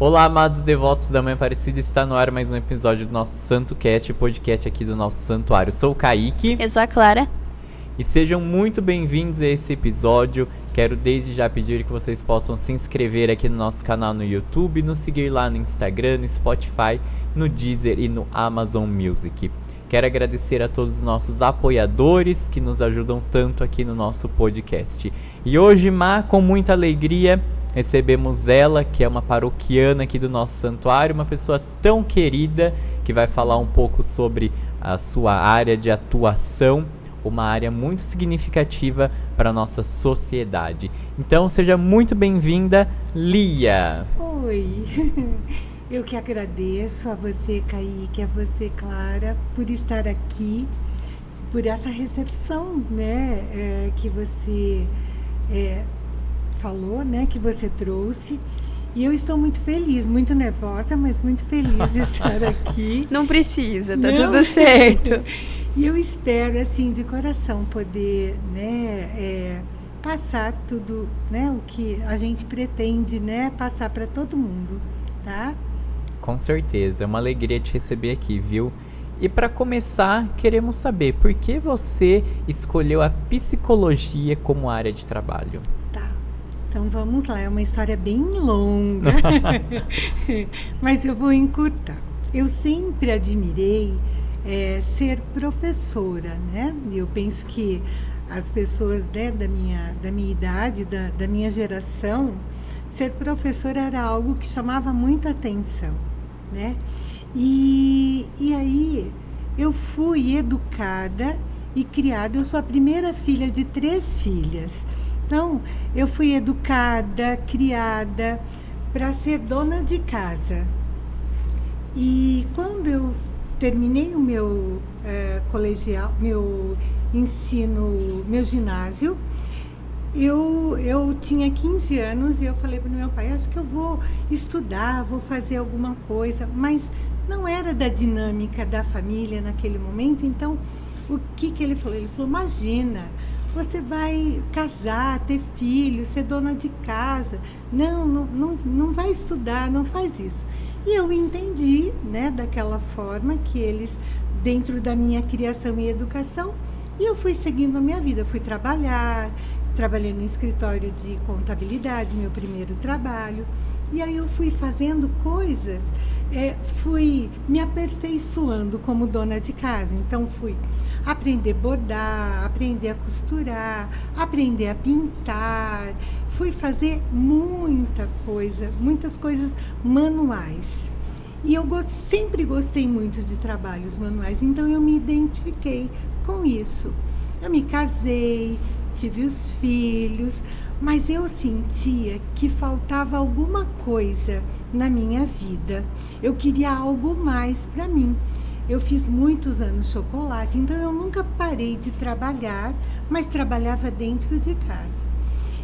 Olá, amados devotos da Mãe Aparecida, está no ar mais um episódio do nosso Santo Cast, podcast aqui do nosso santuário. Sou o Kaique. Eu sou a Clara. E sejam muito bem-vindos a esse episódio. Quero desde já pedir que vocês possam se inscrever aqui no nosso canal no YouTube, nos seguir lá no Instagram, no Spotify, no Deezer e no Amazon Music. Quero agradecer a todos os nossos apoiadores que nos ajudam tanto aqui no nosso podcast. E hoje, com muita alegria, recebemos ela, que é uma paroquiana aqui do nosso santuário, uma pessoa tão querida, que vai falar um pouco sobre a sua área de atuação, uma área muito significativa para a nossa sociedade. Então, seja muito bem-vinda, Lia. Oi, eu que agradeço a você, Kaique, a você, Clara, por estar aqui, por essa recepção, né, que você falou, né, que você trouxe. E eu estou muito feliz, muito nervosa, mas muito feliz de estar aqui. Não precisa, tá tudo certo. E eu espero, assim, de coração, poder, né, passar tudo, né, o que a gente pretende, né, passar para todo mundo, tá? Com certeza, é uma alegria te receber aqui, viu? E para começar, queremos saber por que você escolheu a psicologia como área de trabalho? Tá, então vamos lá, é uma história bem longa, mas eu vou encurtar. Eu sempre admirei ser professora, né? E eu penso que as pessoas, né, da minha idade, da minha geração, ser professora era algo que chamava muita atenção, né? E aí eu fui educada e criada. Eu sou a primeira filha de 3 filhas. Então, eu fui educada, criada para ser dona de casa. E quando eu terminei o meu colegial, meu ensino, meu ginásio, eu tinha 15 anos e eu falei para o meu pai, acho que eu vou estudar, vou fazer alguma coisa, mas não era da dinâmica da família naquele momento. Então, o que ele falou? Ele falou, imagina, você vai casar, ter filhos, ser dona de casa, não vai estudar, não faz isso. E eu entendi, né, daquela forma que eles, dentro da minha criação e educação, e eu fui seguindo a minha vida, fui trabalhar, trabalhei no escritório de contabilidade, meu primeiro trabalho, e aí eu fui fazendo coisas, fui me aperfeiçoando como dona de casa. Então fui aprender a bordar, aprender a costurar, aprender a pintar, fui fazer muitas coisas manuais. E eu sempre gostei muito de trabalhos manuais, então eu me identifiquei com isso. Eu me casei, tive os filhos, mas eu sentia que faltava alguma coisa na minha vida. Eu queria algo mais para mim. Eu fiz muitos anos chocolate, então eu nunca parei de trabalhar, mas trabalhava dentro de casa.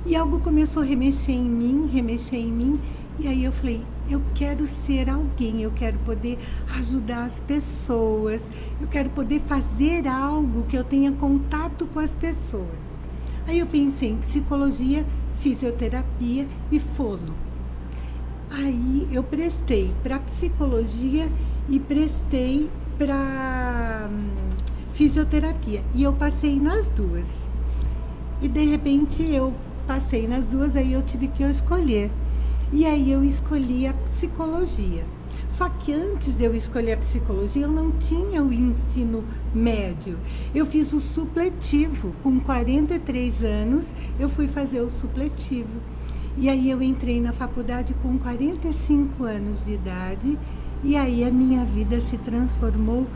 E algo começou a remexer em mim, e aí eu falei, eu quero ser alguém, eu quero poder ajudar as pessoas, eu quero poder fazer algo que eu tenha contato com as pessoas. Aí eu pensei em psicologia, fisioterapia e fono. Aí eu prestei para psicologia e prestei para fisioterapia. E eu passei nas duas. E de repente eu passei nas duas, aí eu tive que escolher. E aí eu escolhi a psicologia. Só que antes de eu escolher a psicologia, eu não tinha o ensino médio. Eu fiz o supletivo. Com 43 anos, eu fui fazer o supletivo. E aí eu entrei na faculdade com 45 anos de idade. E aí a minha vida se transformou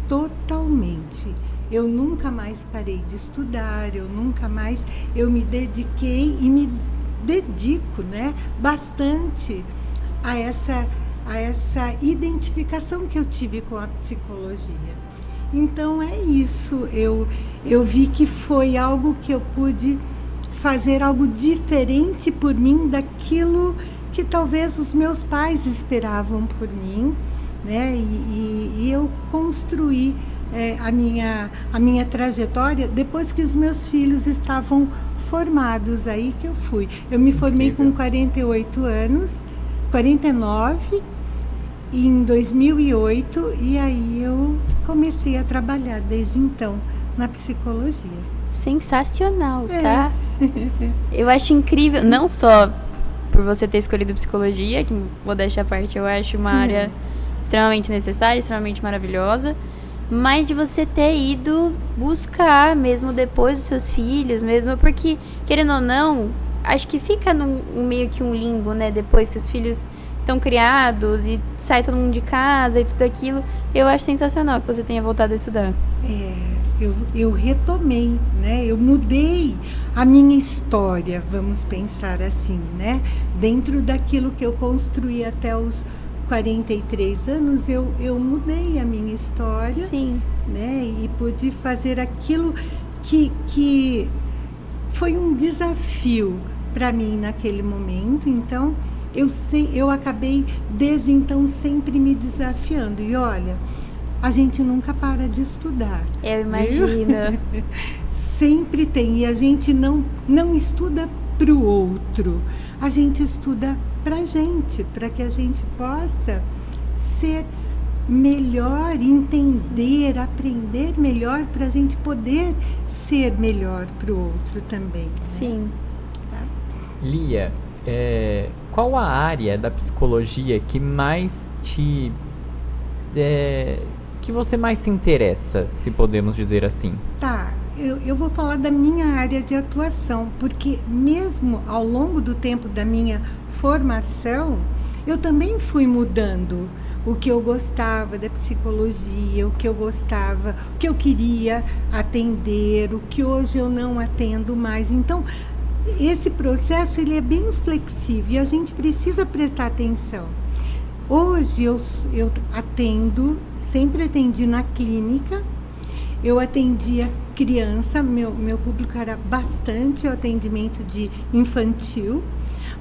totalmente. Eu nunca mais parei de estudar, eu me dediquei e me dedico, né, bastante a essa identificação que eu tive com a psicologia. Então é isso, eu vi que foi algo que eu pude fazer algo diferente por mim daquilo que talvez os meus pais esperavam por mim, né? E eu construí a minha trajetória depois que os meus filhos estavam formados, aí que eu fui. Eu me formei com 48 anos, 49 em 2008 e aí eu comecei a trabalhar desde então na psicologia. Sensacional, tá? Eu acho incrível, não só por você ter escolhido psicologia, que vou deixar à parte, eu acho uma área extremamente necessária, extremamente maravilhosa, mas de você ter ido buscar, mesmo depois dos seus filhos, mesmo porque, querendo ou não, acho que fica meio que um limbo, né? Depois que os filhos estão criados e sai todo mundo de casa e tudo aquilo. Eu acho sensacional que você tenha voltado a estudar. Eu retomei, né? Eu mudei a minha história, vamos pensar assim, né? Dentro daquilo que eu construí até os 43 anos, eu mudei a minha história. Sim. Né? E pude fazer aquilo que foi um desafio para mim naquele momento. Então, eu acabei, desde então, sempre me desafiando. E olha, a gente nunca para de estudar. Eu imagino. Sempre tem. E a gente não estuda para o outro. A gente estuda para a gente, para que a gente possa ser melhor, entender, Sim. aprender melhor, para a gente poder ser melhor para o outro também. Sim. Né? Tá? Lia, qual a área da psicologia que mais que você mais se interessa, se podemos dizer assim? Tá, eu vou falar da minha área de atuação, porque mesmo ao longo do tempo da minha formação, eu também fui mudando o que eu gostava da psicologia, o que eu gostava, o que eu queria atender, o que hoje eu não atendo mais. Então, esse processo ele é bem flexível e a gente precisa prestar atenção. Hoje eu atendo, sempre atendi na clínica, eu atendia criança, meu público era bastante o atendimento de infantil,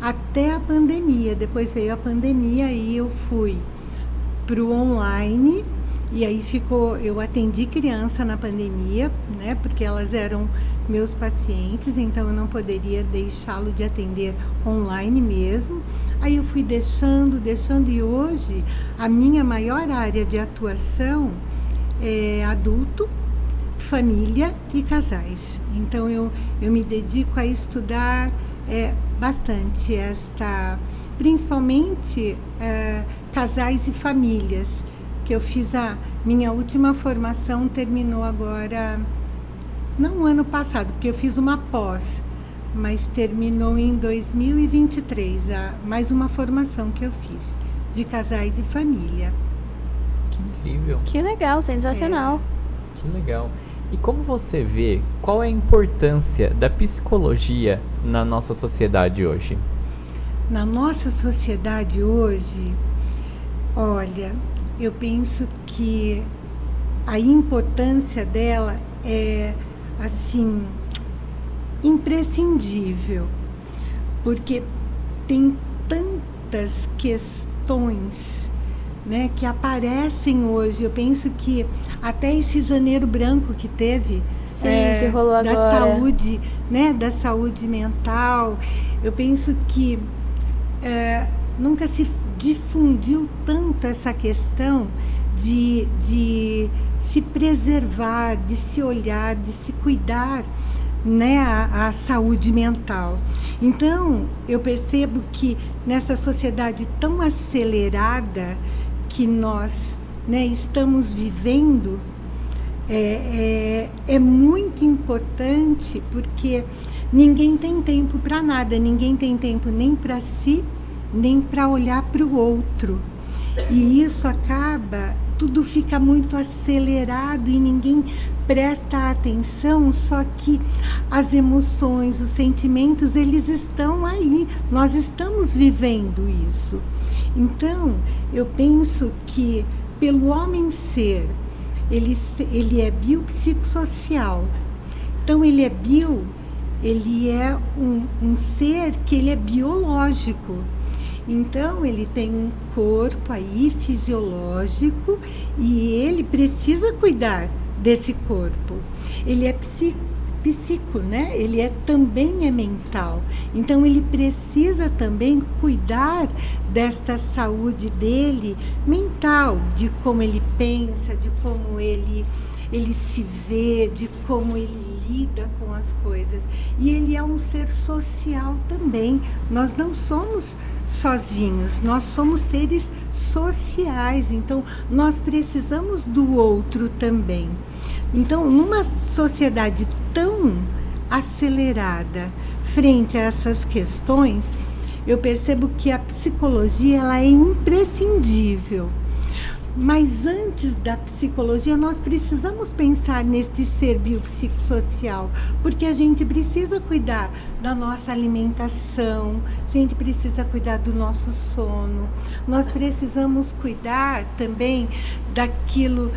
até a pandemia. Depois veio a pandemia e eu fui para o online, e aí eu atendi criança na pandemia, né, porque elas eram meus pacientes, então eu não poderia deixá-lo de atender online mesmo. Aí eu fui deixando, e hoje a minha maior área de atuação é adulto, família e casais. Então eu me dedico a estudar bastante principalmente casais e famílias, que eu fiz a minha última formação, terminou agora, não ano passado, porque eu fiz uma pós, mas terminou em 2023, mais uma formação que eu fiz, de casais e família. Que incrível. Que legal, sensacional. Que legal. E como você vê, qual é a importância da psicologia na nossa sociedade hoje? Na nossa sociedade hoje, olha, eu penso que a importância dela é, assim, imprescindível, porque tem tantas questões, né, que aparecem hoje. Eu penso que até esse janeiro branco que teve, Sim, que rolou da agora. saúde, né, da saúde mental, eu penso que nunca se difundiu tanto essa questão de se preservar, de se olhar, de se cuidar, né, a saúde mental. Então, eu percebo que nessa sociedade tão acelerada que nós, né, estamos vivendo, é muito importante, porque ninguém tem tempo para nada, ninguém tem tempo nem para si, nem para olhar para o outro. E isso tudo fica muito acelerado e ninguém presta atenção, só que as emoções, os sentimentos, eles estão aí, nós estamos vivendo isso. Então, eu penso que pelo homem ser, ele é biopsicossocial. Então, ele é um ser que ele é biológico. Então, ele tem um corpo aí fisiológico e ele precisa cuidar desse corpo. Ele é psíquico, né? Ele também é mental. Então ele precisa também cuidar desta saúde dele mental, de como ele pensa, de como ele se vê, de como ele lida com as coisas. E ele é um ser social também. Nós não somos sozinhos, nós somos seres sociais. Então, nós precisamos do outro também. Então, numa sociedade tão acelerada frente a essas questões, eu percebo que a psicologia ela é imprescindível. Mas antes da psicologia, nós precisamos pensar nesse ser biopsicossocial, porque a gente precisa cuidar da nossa alimentação, a gente precisa cuidar do nosso sono, nós precisamos cuidar também daquilo,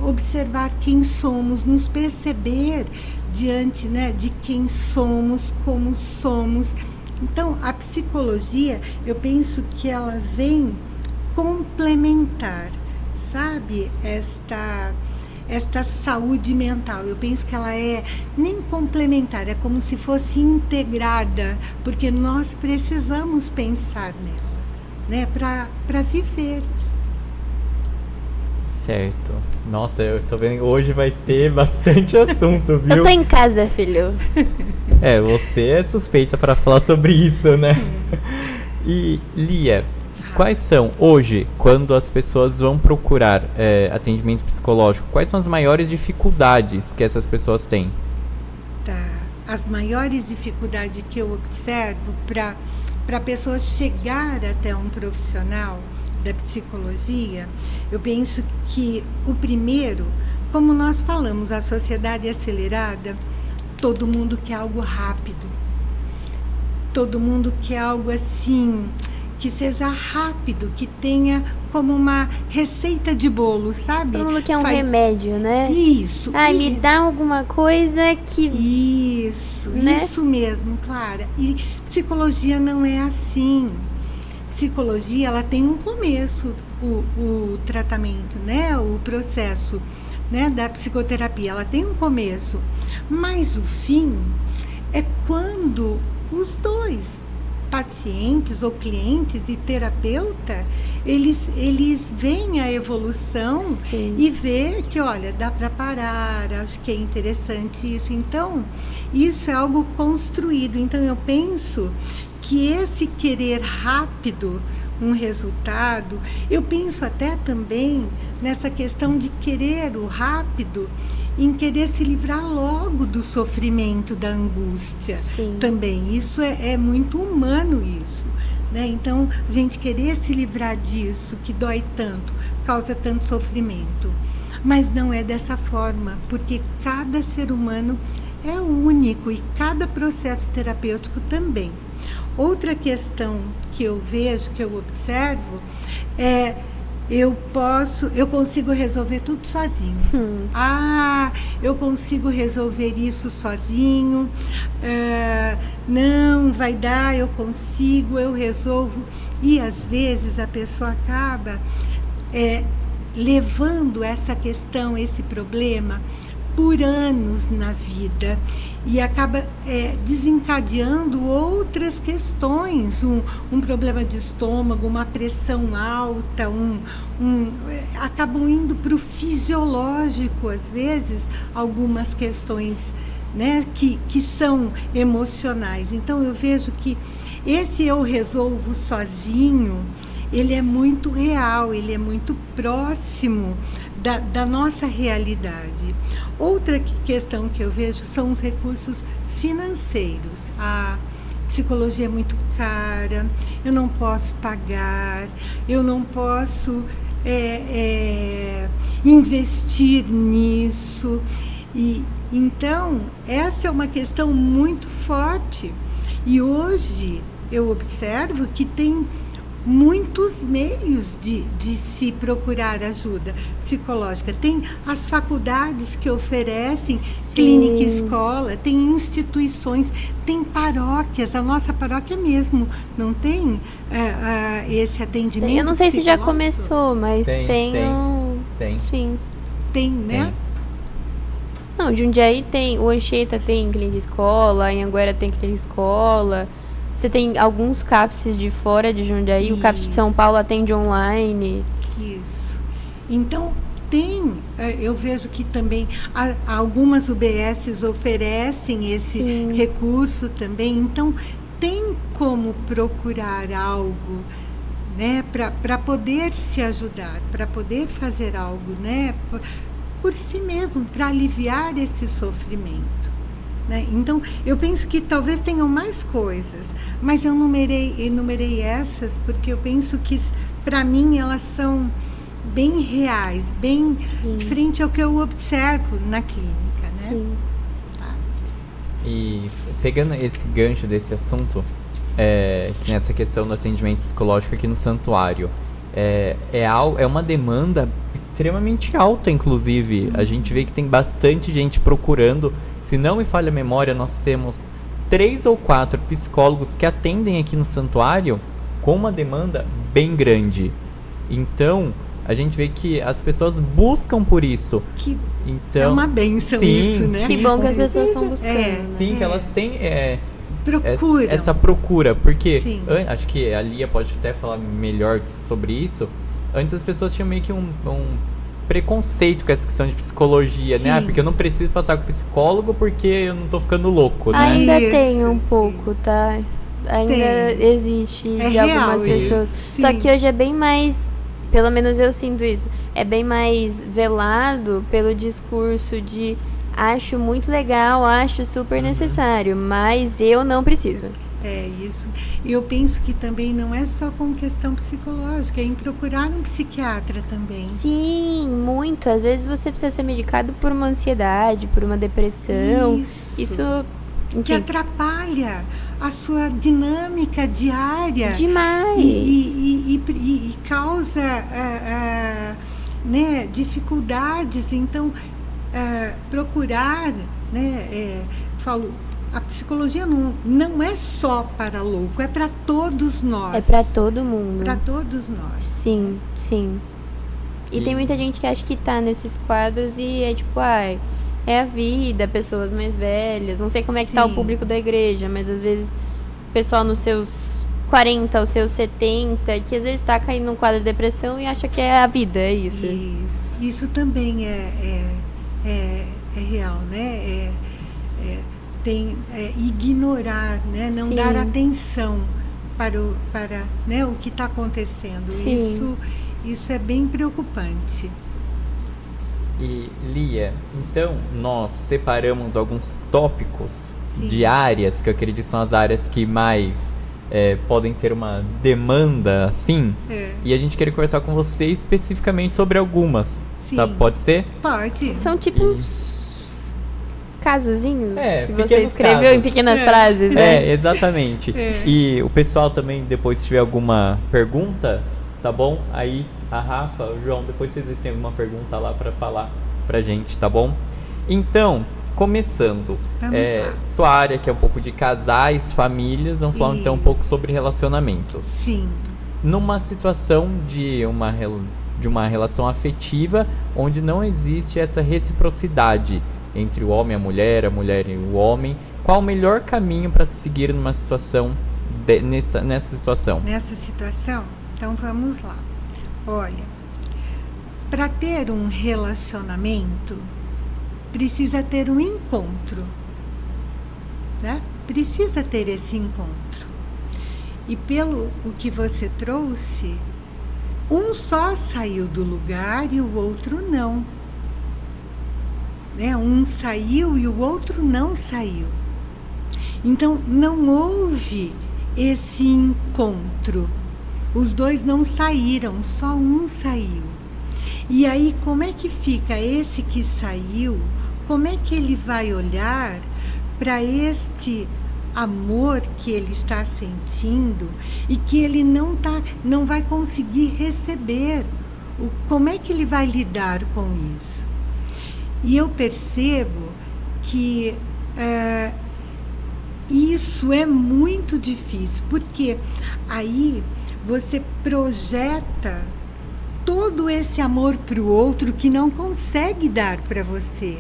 observar quem somos, nos perceber diante, né, de quem somos, como somos. Então, a psicologia, eu penso que ela vem complementar, sabe, esta saúde mental. Eu penso que ela é nem complementar, é como se fosse integrada, porque nós precisamos pensar nela, né, para viver. Certo. Nossa, eu tô vendo que hoje vai ter bastante assunto, viu? Eu tô em casa, filho. Você é suspeita para falar sobre isso, né? E, Lia, quais são, hoje, quando as pessoas vão procurar atendimento psicológico, quais são as maiores dificuldades que essas pessoas têm? Tá. As maiores dificuldades que eu observo para a pessoa chegar até um profissional da psicologia, eu penso que o primeiro, como nós falamos, a sociedade acelerada, todo mundo quer algo rápido. Todo mundo quer algo assim, que seja rápido, que tenha como uma receita de bolo, sabe? Todo mundo quer um remédio, né? Isso. Me dá alguma coisa que... Isso, né? Isso mesmo, Clara. E psicologia não é assim. Psicologia, ela tem um começo, o tratamento, né? O processo, né, da psicoterapia, ela tem um começo. Mas o fim é quando os dois, pacientes ou clientes e terapeuta, eles veem a evolução. Sim. E vê que, olha, dá para parar, acho que é interessante isso. Então, isso é algo construído. Então, eu penso que esse querer rápido um resultado, eu penso até também nessa questão de querer o rápido, em querer se livrar logo do sofrimento, da angústia. Sim. Também. Isso é muito humano isso, né? Então, a gente querer se livrar disso, que dói tanto, causa tanto sofrimento. Mas não é dessa forma, porque cada ser humano é único e cada processo terapêutico também. Outra questão que eu vejo, que eu observo, é eu consigo resolver tudo sozinho. Eu consigo resolver isso sozinho. Não vai dar, eu consigo, eu resolvo. E às vezes a pessoa acaba levando essa questão, esse problema, por anos na vida e acaba desencadeando outras questões, um problema de estômago, uma pressão alta, acabam indo para o fisiológico, às vezes, algumas questões, né, que são emocionais. Então, eu vejo que esse eu resolvo sozinho, ele é muito real, ele é muito próximo da nossa realidade. Outra questão que eu vejo são os recursos financeiros. A psicologia é muito cara, eu não posso pagar, eu não posso investir nisso. E então, essa é uma questão muito forte. E hoje eu observo que tem muitos meios de se procurar ajuda psicológica. Tem as faculdades que oferecem, sim, clínica e escola, tem instituições, tem paróquias, a nossa paróquia mesmo não tem esse atendimento. Eu não sei se já começou, mas tem. Tem. Sim. Tem, né? Não, Não, Jundiaí tem, o Anchieta tem clínica escola, em Anguera tem clínica escola. Você tem alguns CAPSs de fora de Jundiaí, o CAPS de São Paulo atende online. Isso. Então, eu vejo que também algumas UBSs oferecem esse Sim. recurso também. Então, tem como procurar algo, né, para poder se ajudar, para poder fazer algo, né, por si mesmo, para aliviar esse sofrimento. Né? Então, eu penso que talvez tenham mais coisas, mas eu enumerei essas porque eu penso que, para mim, elas são bem reais, bem frente ao que eu observo na clínica, né? Sim. Tá. E pegando esse gancho desse assunto, nessa questão do atendimento psicológico aqui no santuário, é uma demanda extremamente alta, inclusive. A gente vê que tem bastante gente procurando. Se não me falha a memória, nós temos 3 ou 4 psicólogos que atendem aqui no santuário com uma demanda bem grande. Então, a gente vê que as pessoas buscam por isso. Que então, é uma bênção sim, isso, né? Que bom que as pessoas estão buscando. É, né? Sim, que elas têm Procuram. essa procura, porque Sim. acho que a Lia pode até falar melhor sobre isso. Antes as pessoas tinham meio que um preconceito com essa questão de psicologia, né? Sim. Porque eu não preciso passar com psicólogo porque eu não tô ficando louco, né? Ainda Isso. tem um pouco, tá? Ainda Tem. existe É de algumas real pessoas. isso. Só Sim. que hoje é bem mais, pelo menos eu sinto isso, é bem mais velado pelo discurso de acho muito legal, acho super necessário, mas eu não preciso. É isso. Eu penso que também não é só com questão psicológica, é em procurar um psiquiatra também. Sim, muito. Às vezes você precisa ser medicado por uma ansiedade, por uma depressão. Isso Que enfim, atrapalha a sua dinâmica diária. demais. E causa né, dificuldades. Então, procurar, né, a psicologia não é só para louco, é para todos nós. É pra todo mundo. Para todos nós. Sim, sim. E tem muita gente que acha que tá nesses quadros e é tipo, é a vida, pessoas mais velhas. Não sei como é que tá o Sim. público da igreja, mas às vezes o pessoal nos seus 40, os seus 70, que às vezes tá caindo num quadro de depressão e acha que é a vida, é isso. Isso também é real, né? Ignorar, né? Não Sim. dar atenção para né, o que está acontecendo. Sim. Isso é bem preocupante. E Lia, então nós separamos alguns tópicos Sim. de áreas que eu acredito que são as áreas que mais podem ter uma demanda assim. E a gente queria conversar com você especificamente sobre algumas. Sim. Tá? Pode ser? Pode. São tipo uns casozinhos que você pequenos escreveu casos. em pequenas frases, né? Exatamente. E o pessoal também, depois se tiver alguma pergunta, tá bom? Aí a Rafa, o João, depois vocês têm alguma pergunta lá pra falar pra gente, tá bom? Então, começando, Vamos lá. sua área que é um pouco de casais, famílias, vamos falar então um pouco sobre relacionamentos. Sim. Numa situação de uma relação afetiva onde não existe essa reciprocidade entre o homem e a mulher e o homem, qual o melhor caminho para seguir numa situação nessa situação? Nessa situação, então vamos lá. Olha, para ter um relacionamento, precisa ter um encontro, né? Precisa ter esse encontro. E pelo o que você trouxe, um só saiu do lugar e o outro não. Né? Um saiu e o outro não saiu. Então, não houve esse encontro. Os dois não saíram, só um saiu. E aí, como é que fica esse que saiu? Como é que ele vai olhar para este amor que ele está sentindo e que ele não vai conseguir receber? Como é que ele vai lidar com isso? E eu percebo que isso é muito difícil, porque aí você projeta todo esse amor para o outro que não consegue dar para você.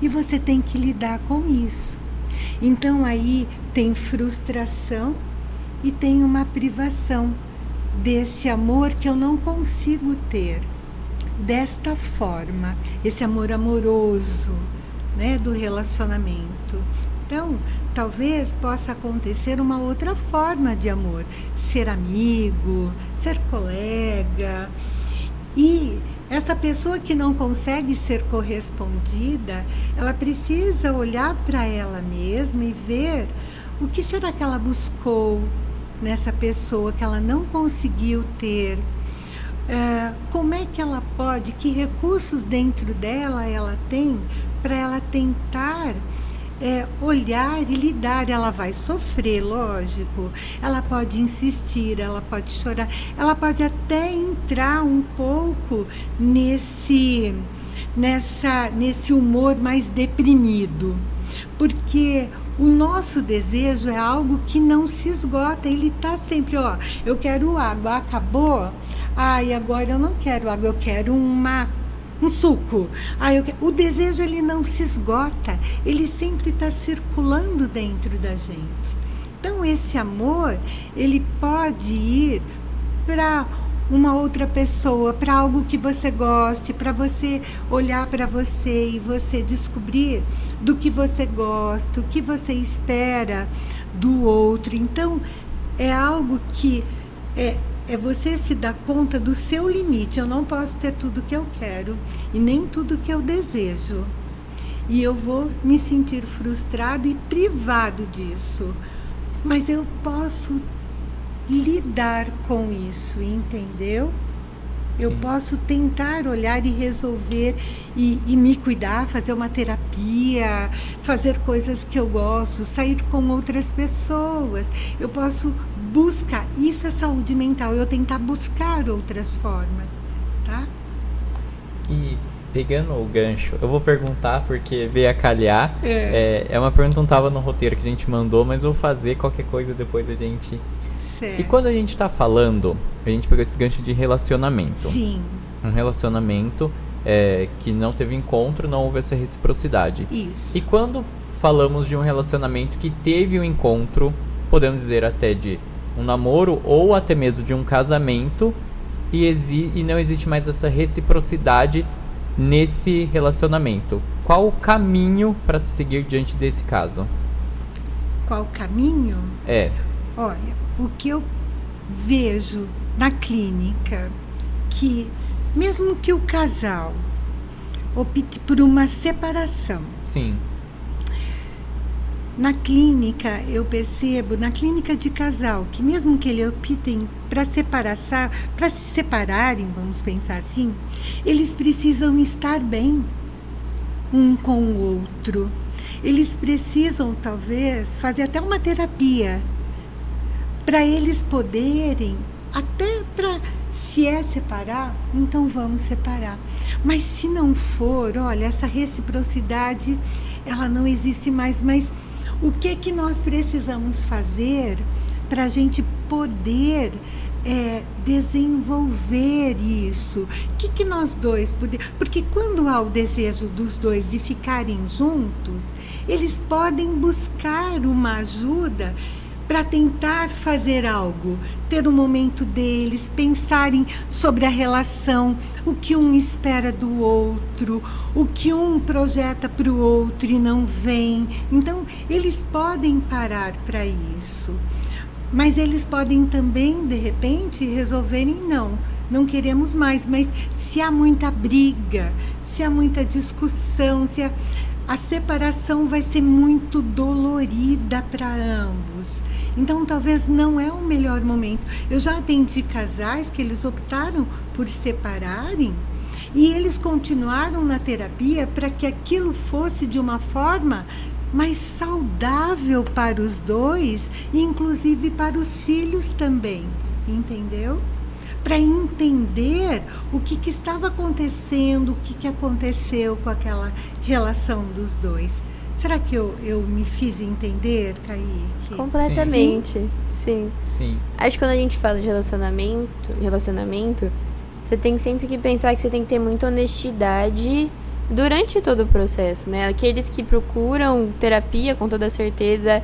e você tem que lidar com isso. Então aí tem frustração e tem uma privação desse amor que eu não consigo ter desta forma, esse amor amoroso, né, do relacionamento. Então, talvez possa acontecer uma outra forma de amor, ser amigo, ser colega. E essa pessoa que não consegue ser correspondida, ela precisa olhar para ela mesma e ver o que será que ela buscou nessa pessoa que ela não conseguiu ter. Como é que ela pode, que recursos dentro dela ela tem para ela tentar olhar e lidar. Ela vai sofrer, lógico, ela pode insistir, ela pode chorar, ela pode até entrar um pouco nesse humor mais deprimido, porque o nosso desejo é algo que não se esgota, ele está sempre, eu quero água, acabou, e agora eu não quero água, eu quero um suco. O desejo, ele não se esgota, ele sempre está circulando dentro da gente. Então esse amor, ele pode ir para uma outra pessoa, para algo que você goste, para você olhar para você e você descobrir do que você gosta, o que você espera do outro. Então é algo que é você se dar conta do seu limite. Eu não posso ter tudo que eu quero e nem tudo que eu desejo. E eu vou me sentir frustrado e privado disso. Mas eu posso lidar com isso, entendeu? Eu posso tentar olhar e resolver e me cuidar, fazer uma terapia, fazer coisas que eu gosto, sair com outras pessoas. Eu posso buscar, isso é saúde mental, eu tentar buscar outras formas, tá? E pegando o gancho, eu vou perguntar porque veio a calhar. É uma pergunta que não estava no roteiro que a gente mandou, mas eu vou fazer qualquer coisa depois a gente... Certo. E quando a gente tá falando, a gente pegou esse gancho de relacionamento. Sim. Um relacionamento que não teve encontro, não houve essa reciprocidade. Isso. E quando falamos de um relacionamento que teve um encontro, podemos dizer até de um namoro ou até mesmo de um casamento, e não existe mais essa reciprocidade nesse relacionamento. Qual o caminho para se seguir diante desse caso? Qual o caminho? Olha, o que eu vejo na clínica, que mesmo que o casal opte por uma separação, sim, na clínica eu percebo, na clínica de casal, que mesmo que eles optem para se separarem, vamos pensar assim, eles precisam estar bem um com o outro. Eles precisam, talvez, fazer até uma terapia para eles poderem, até para, se é separar, então vamos separar. Mas se não for, olha, essa reciprocidade, ela não existe mais. Mas o que nós precisamos fazer para a gente poder desenvolver isso? O que nós dois podemos... Porque quando há o desejo dos dois de ficarem juntos, eles podem buscar uma ajuda para tentar fazer algo, ter um momento deles, pensarem sobre a relação, o que um espera do outro, o que um projeta para o outro e não vem. Então, eles podem parar para isso. Mas eles podem também, de repente, resolverem não queremos mais. Mas se há muita briga, se há muita discussão, a separação vai ser muito dolorida para ambos. Então, talvez não é o melhor momento. Eu já atendi casais que eles optaram por separarem e eles continuaram na terapia para que aquilo fosse de uma forma mais saudável para os dois e, inclusive, para os filhos também. Entendeu? Para entender o que estava acontecendo, o que aconteceu com aquela relação dos dois. Será que eu me fiz entender, Kaique? Completamente, sim. Sim. Acho que quando a gente fala de relacionamento, você tem sempre que pensar que você tem que ter muita honestidade durante todo o processo, né? Aqueles que procuram terapia, com toda certeza,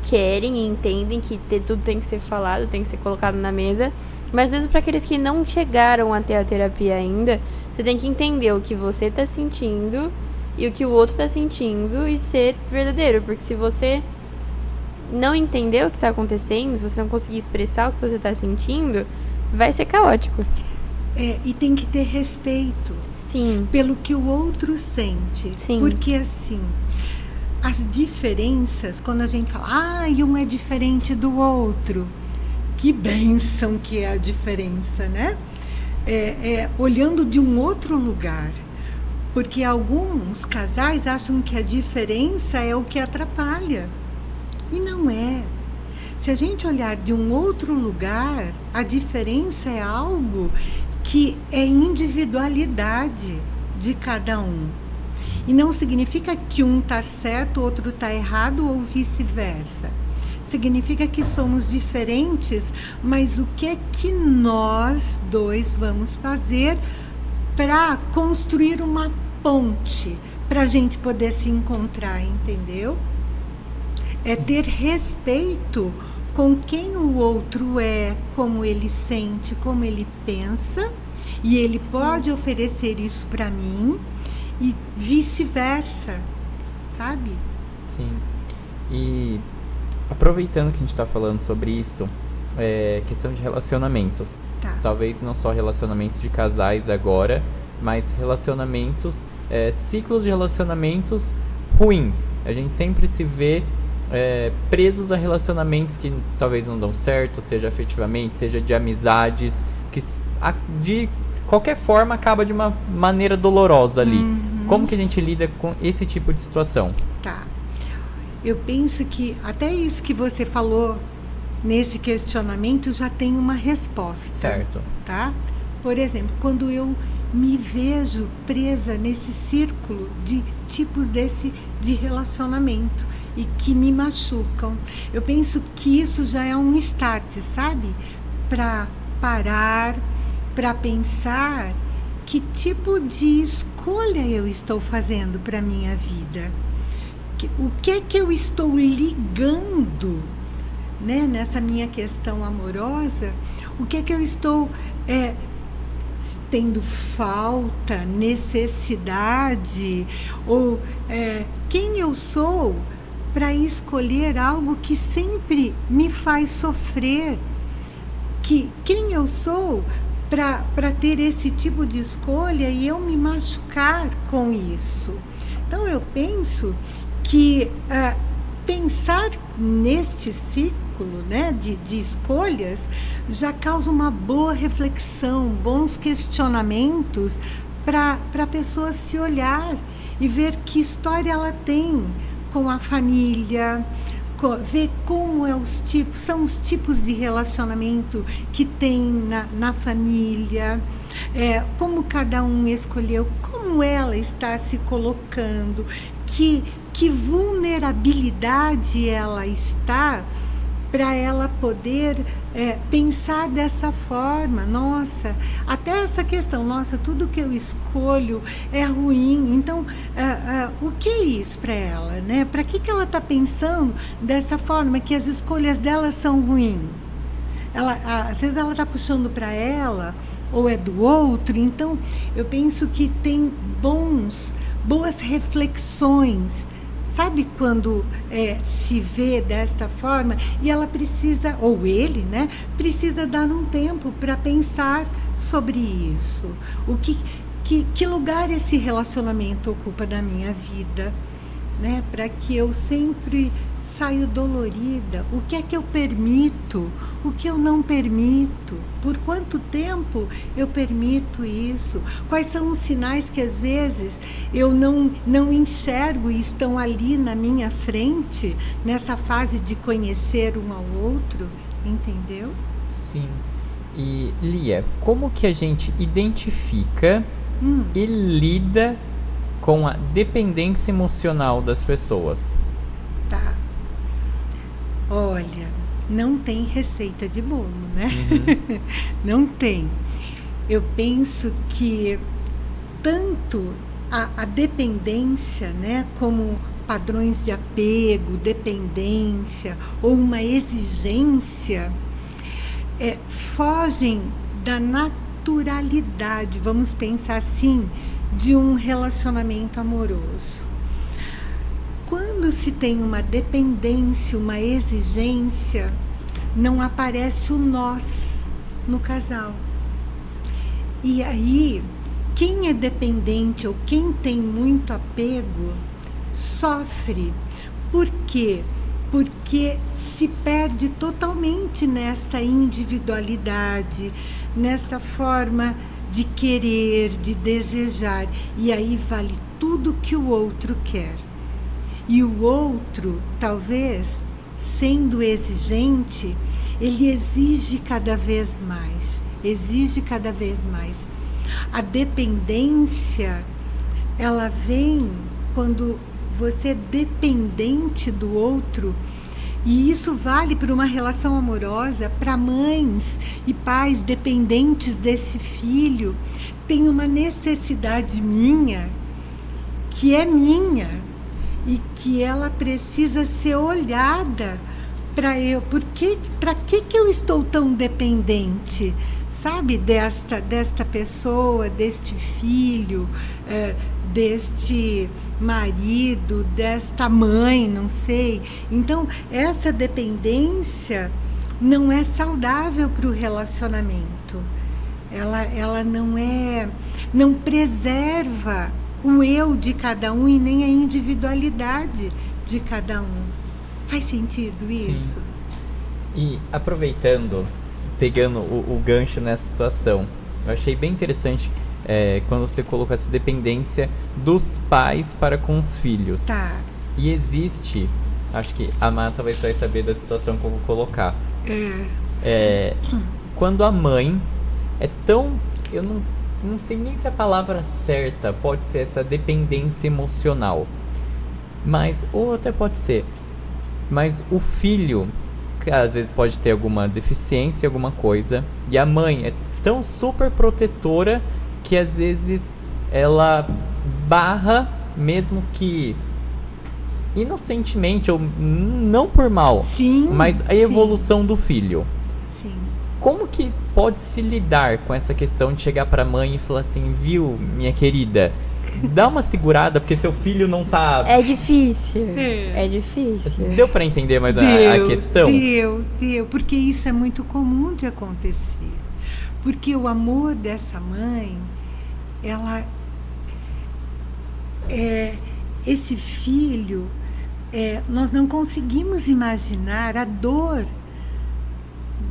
querem e entendem que tudo tem que ser falado, tem que ser colocado na mesa. Mas mesmo para aqueles que não chegaram até a terapia ainda, você tem que entender o que você está sentindo e o que o outro está sentindo e ser verdadeiro. Porque se você não entender o que está acontecendo, se você não conseguir expressar o que você está sentindo, vai ser caótico. E tem que ter respeito. Sim. Pelo que o outro sente. Sim. Porque assim, as diferenças, quando a gente fala, um é diferente do outro, que bênção que é a diferença, né? Olhando de um outro lugar. Porque alguns casais acham que a diferença é o que atrapalha. E não é. Se a gente olhar de um outro lugar, a diferença é algo que é individualidade de cada um. E não significa que um está certo, o outro está errado ou vice-versa. Significa que somos diferentes, mas o que é que nós dois vamos fazer para construir uma ponte para a gente poder se encontrar, entendeu? É ter respeito com quem o outro é, como ele sente, como ele pensa, e ele pode oferecer isso para mim e vice-versa, sabe? Sim. E aproveitando que a gente está falando sobre isso, questão de relacionamentos. Tá. Talvez não só relacionamentos de casais agora, mas relacionamentos, ciclos de relacionamentos ruins. A gente sempre se vê presos a relacionamentos que talvez não dão certo, seja afetivamente, seja de amizades, que de qualquer forma acaba de uma maneira dolorosa ali. Uhum. Como que a gente lida com esse tipo de situação? Tá. Eu penso que até isso que você falou nesse questionamento já tem uma resposta. Certo. Tá? Por exemplo, quando eu me vejo presa nesse círculo de tipos de relacionamento e que me machucam, eu penso que isso já é um start, sabe? Para parar, para pensar que tipo de escolha eu estou fazendo para minha vida. O que é que eu estou ligando, né, nessa minha questão amorosa? O que é que eu estou tendo falta, necessidade, ou quem eu sou para escolher algo que sempre me faz sofrer? Quem eu sou para ter esse tipo de escolha e eu me machucar com isso? Então eu penso que pensar neste ciclo, né, de escolhas já causa uma boa reflexão, bons questionamentos para a pessoa se olhar e ver que história ela tem com a família, ver como são os tipos de relacionamento que tem na família, como cada um escolheu, como ela está se colocando, que vulnerabilidade ela está para ela poder pensar dessa forma. Nossa, até essa questão, nossa, tudo que eu escolho é ruim. Então, o que é isso para ela, né? Para que ela está pensando dessa forma, que as escolhas dela são ruins? Às vezes ela está puxando para ela ou é do outro. Então, eu penso que tem boas reflexões. Sabe quando se vê desta forma e ela precisa, ou ele, né, precisa dar um tempo para pensar sobre isso. Que lugar esse relacionamento ocupa na minha vida, né, para que eu sempre saio dolorida. O que é que eu permito? O que eu não permito? Por quanto tempo eu permito isso? Quais são os sinais que às vezes eu não enxergo e estão ali na minha frente, nessa fase de conhecer um ao outro? Entendeu? Sim. E, Lia, como que a gente identifica e lida com a dependência emocional das pessoas? Tá. Olha, não tem receita de bolo, né? Uhum. Não tem. Eu penso que tanto a dependência, né, como padrões de apego, dependência ou uma exigência, fogem da naturalidade, vamos pensar assim, de um relacionamento amoroso. Quando se tem uma dependência, uma exigência, não aparece o nós no casal. E aí, quem é dependente ou quem tem muito apego sofre. Por quê? Porque se perde totalmente nesta individualidade, nesta forma de querer, de desejar. E aí vale tudo que o outro quer. E o outro, talvez, sendo exigente, ele exige cada vez mais. Exige cada vez mais. A dependência, ela vem quando você é dependente do outro, e isso vale para uma relação amorosa, para mães e pais dependentes desse filho. Tem uma necessidade minha, que é minha, e que ela precisa ser olhada para eu. Para que eu estou tão dependente? Sabe, desta pessoa, deste filho, deste marido, desta mãe, não sei. Então, essa dependência não é saudável para o relacionamento. Ela não preserva o eu de cada um e nem a individualidade de cada um. Faz sentido isso? Sim. E aproveitando, pegando o gancho nessa situação, eu achei bem interessante quando você colocou essa dependência dos pais para com os filhos. Tá. E existe, acho que a Má talvez vai saber da situação que eu vou colocar. Quando a mãe é tão... Eu não sei nem se a palavra certa pode ser essa dependência emocional. Ou até pode ser. Mas o filho, que às vezes pode ter alguma deficiência, alguma coisa, e a mãe é tão super protetora que às vezes ela barra, mesmo que inocentemente ou não por mal, sim, mas a evolução do filho. Sim. Como que pode se lidar com essa questão de chegar pra mãe e falar assim, viu, minha querida, dá uma segurada porque seu filho não tá... É difícil, é difícil. Deu pra entender mais a questão? Deu, porque isso é muito comum de acontecer. Porque o amor dessa mãe, esse filho, nós não conseguimos imaginar a dor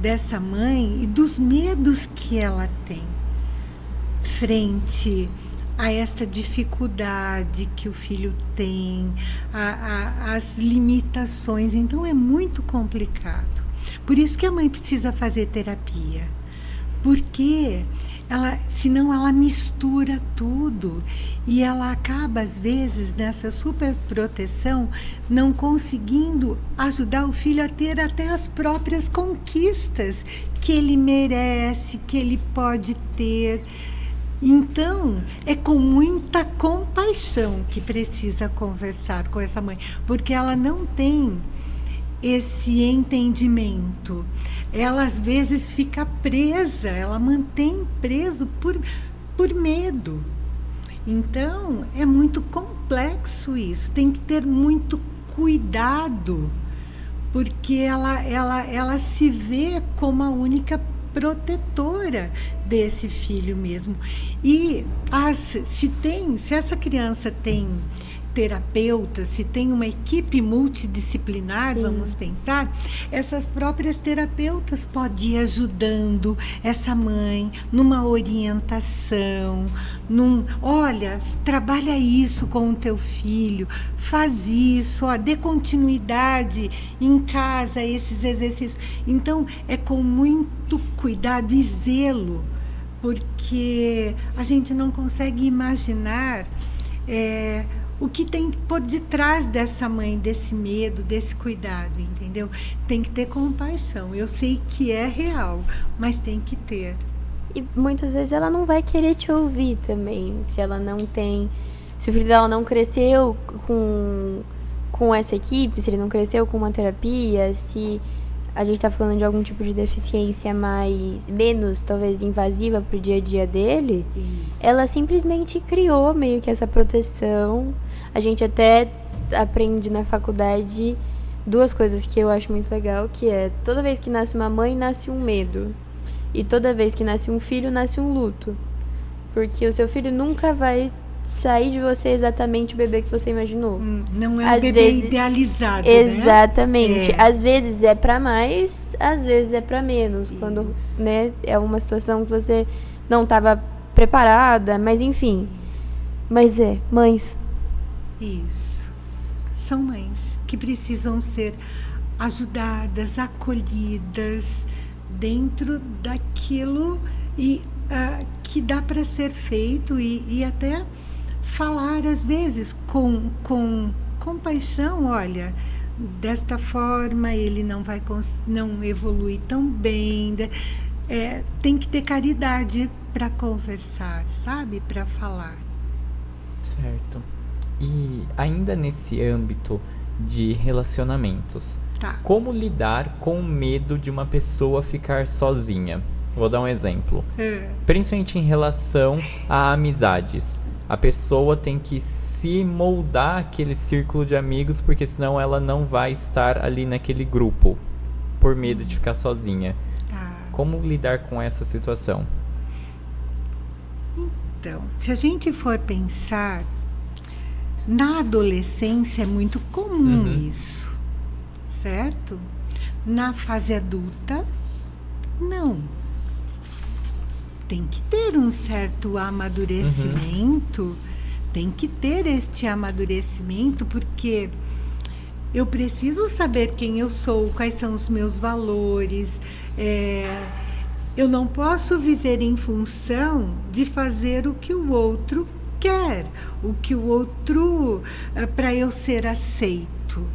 dessa mãe e dos medos que ela tem frente a esta dificuldade que o filho tem, as limitações. Então é muito complicado. Por isso que a mãe precisa fazer terapia. Porque senão ela mistura tudo e ela acaba, às vezes, nessa superproteção, não conseguindo ajudar o filho a ter até as próprias conquistas que ele merece, que ele pode ter. Então, é com muita compaixão que precisa conversar com essa mãe, porque ela não tem esse entendimento. Ela às vezes fica presa, ela mantém preso por medo. Então é muito complexo isso, tem que ter muito cuidado, porque ela se vê como a única protetora desse filho mesmo. E se essa criança tem terapeuta, se tem uma equipe multidisciplinar, sim, vamos pensar, essas próprias terapeutas podem ir ajudando essa mãe numa orientação, olha, trabalha isso com o teu filho, faz isso, dê continuidade em casa a esses exercícios. Então, é com muito cuidado e zelo, porque a gente não consegue imaginar o que tem por detrás dessa mãe, desse medo, desse cuidado, entendeu? Tem que ter compaixão. Eu sei que é real, mas tem que ter. E muitas vezes ela não vai querer te ouvir também, se ela não tem se o filho dela não cresceu com essa equipe, se ele não cresceu com uma terapia, se a gente tá falando de algum tipo de deficiência menos, talvez, invasiva pro dia a dia dele, ela simplesmente criou meio que essa proteção. A gente até aprende na faculdade 2 coisas que eu acho muito legal, que é toda vez que nasce uma mãe, nasce um medo. E toda vez que nasce um filho, nasce um luto. Porque o seu filho nunca vai sair de você exatamente o bebê que você imaginou. Não é um bebê idealizado, exatamente. Né? Às vezes é pra mais, às vezes é pra menos. Isso. Quando, né, é uma situação que você não estava preparada, mas enfim. Mas mães. Isso. São mães que precisam ser ajudadas, acolhidas dentro daquilo que dá para ser feito e até falar às vezes com compaixão, olha, desta forma ele não evolui tão bem, tem que ter caridade para conversar, sabe, para falar. Certo. E ainda nesse âmbito de relacionamentos, como lidar com o medo de uma pessoa ficar sozinha? Vou dar um exemplo. Principalmente em relação a amizades. A pessoa tem que se moldar aquele círculo de amigos, porque senão ela não vai estar ali naquele grupo, por medo de ficar sozinha. Como lidar com essa situação? Então, se a gente for pensar, na adolescência é muito comum isso, certo? Na fase adulta, não. Tem que ter um certo amadurecimento, tem que ter este amadurecimento, porque eu preciso saber quem eu sou, quais são os meus valores. Eu não posso viver em função de fazer o que o outro quer, o que o outro, para eu ser aceito.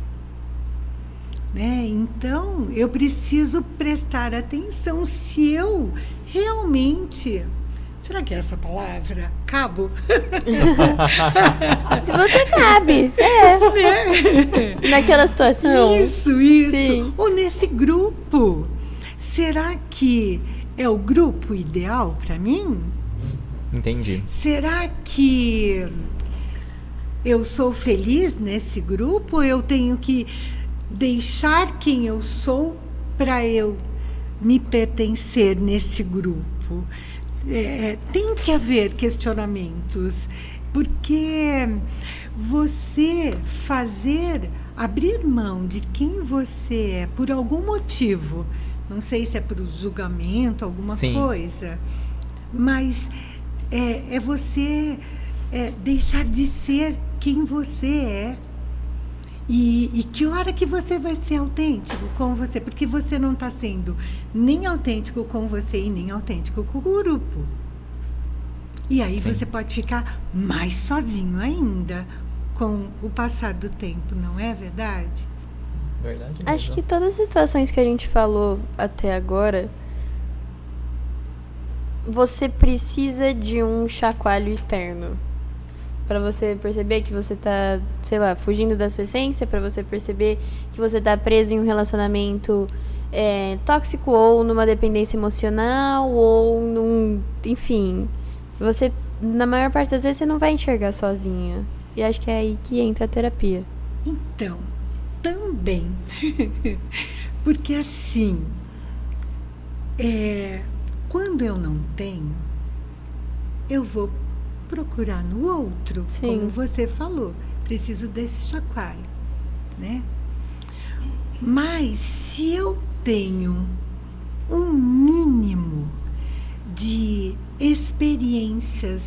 Né? Então, eu preciso prestar atenção se eu realmente... Será que é essa palavra? Cabo? Se você cabe. Né? Naquela situação. Isso. Sim. Ou nesse grupo. Será que é o grupo ideal para mim? Entendi. Será que eu sou feliz nesse grupo? Ou eu tenho que deixar quem eu sou para eu me pertencer nesse grupo? Tem que haver questionamentos, porque você abrir mão de quem você é por algum motivo, não sei se é por julgamento, alguma coisa, mas é você deixar de ser quem você é. E que hora que você vai ser autêntico com você? Porque você não está sendo nem autêntico com você e nem autêntico com o grupo. E aí você pode ficar mais sozinho ainda com o passar do tempo, não é verdade? Verdade mesmo. Acho que todas as situações que a gente falou até agora, você precisa de um chacoalho externo. Pra você perceber que você tá, sei lá, fugindo da sua essência, pra você perceber que você tá preso em um relacionamento tóxico, ou numa dependência emocional, ou enfim, você, na maior parte das vezes, você não vai enxergar sozinha. E acho que é aí que entra a terapia. Então, também. Porque assim, quando eu não tenho, eu vou procurar no outro, como você falou, preciso desse chacoalho, né? Mas se eu tenho um mínimo de experiências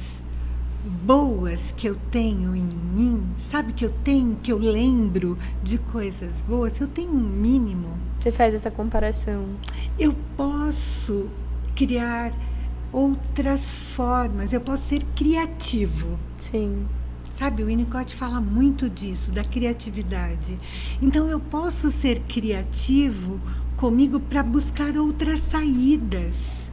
boas que eu tenho em mim, sabe, que eu lembro de coisas boas, eu tenho um mínimo. Você faz essa comparação. Eu posso criar outras formas, eu posso ser criativo. Sim. Sabe, o Winnicott fala muito disso, da criatividade. Então eu posso ser criativo comigo para buscar outras saídas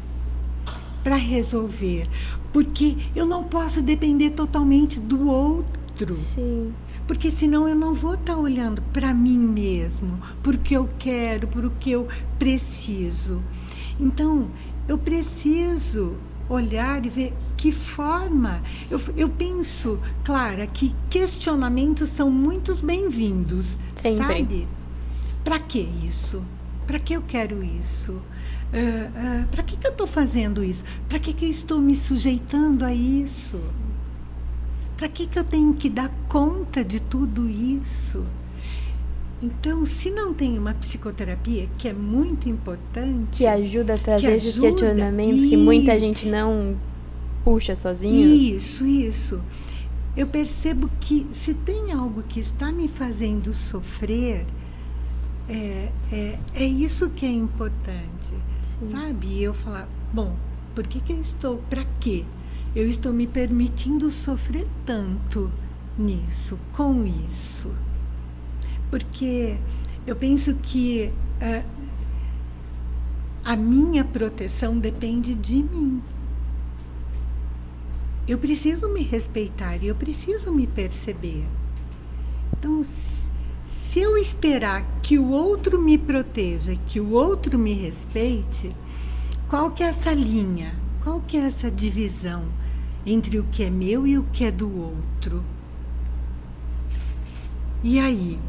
para resolver, porque eu não posso depender totalmente do outro, outro. Sim. Porque senão eu não vou estar olhando para mim mesmo, por que eu quero, por o que eu preciso. Então, eu preciso olhar e ver que forma. Eu penso, Clara, que questionamentos são muito bem-vindos. Sempre. Sabe? Para que isso? Para que eu quero isso? Para que eu estou fazendo isso? Para que eu estou me sujeitando a isso? Para que eu tenho que dar conta de tudo isso? Então, se não tem uma psicoterapia, que é muito importante... Que ajuda a trazer esses ajuda, questionamentos que muita gente não puxa sozinho. Isso. Eu percebo que se tem algo que está me fazendo sofrer, é isso que é importante. Sim. Sabe? Eu falar, bom, por que eu estou... Para quê? Eu estou me permitindo sofrer tanto nisso, com isso. Porque eu penso que a minha proteção depende de mim. Eu preciso me respeitar e eu preciso me perceber. Então, se eu esperar que o outro me proteja, que o outro me respeite, qual que é essa linha? Qual que é essa divisão entre o que é meu e o que é do outro? E aí?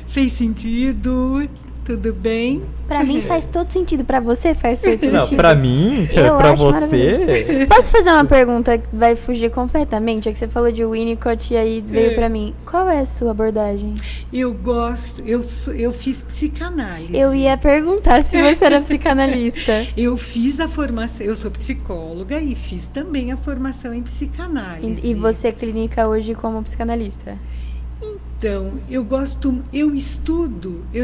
Fez sentido? Tudo bem? Pra mim faz todo sentido. Pra você faz todo sentido? Não, pra mim, Eu pra acho você... Posso fazer uma pergunta que vai fugir completamente? É que você falou de Winnicott e aí veio pra mim. Qual é a sua abordagem? Eu gosto, eu fiz psicanálise. Eu ia perguntar se você era psicanalista. Eu fiz a formação, eu sou psicóloga e fiz também a formação em psicanálise. E você clínica hoje como psicanalista? Então, eu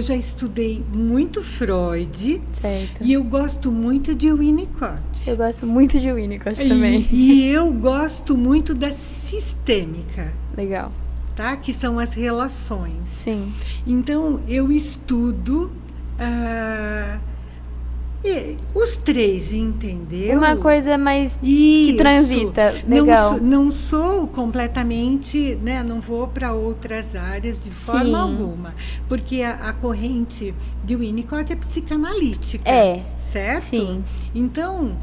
já estudei muito Freud. Certo. E eu gosto muito de Winnicott. Eu gosto muito de Winnicott também. E eu gosto muito da sistêmica, Legal. tá? Que são as relações. Sim. Então, eu estudo os três, entendeu? Uma coisa mais Isso. que transita. Legal. Não sou completamente, né? Não vou para outras áreas de forma alguma. Porque a corrente de Winnicott é psicanalítica. Certo? Sim. Então,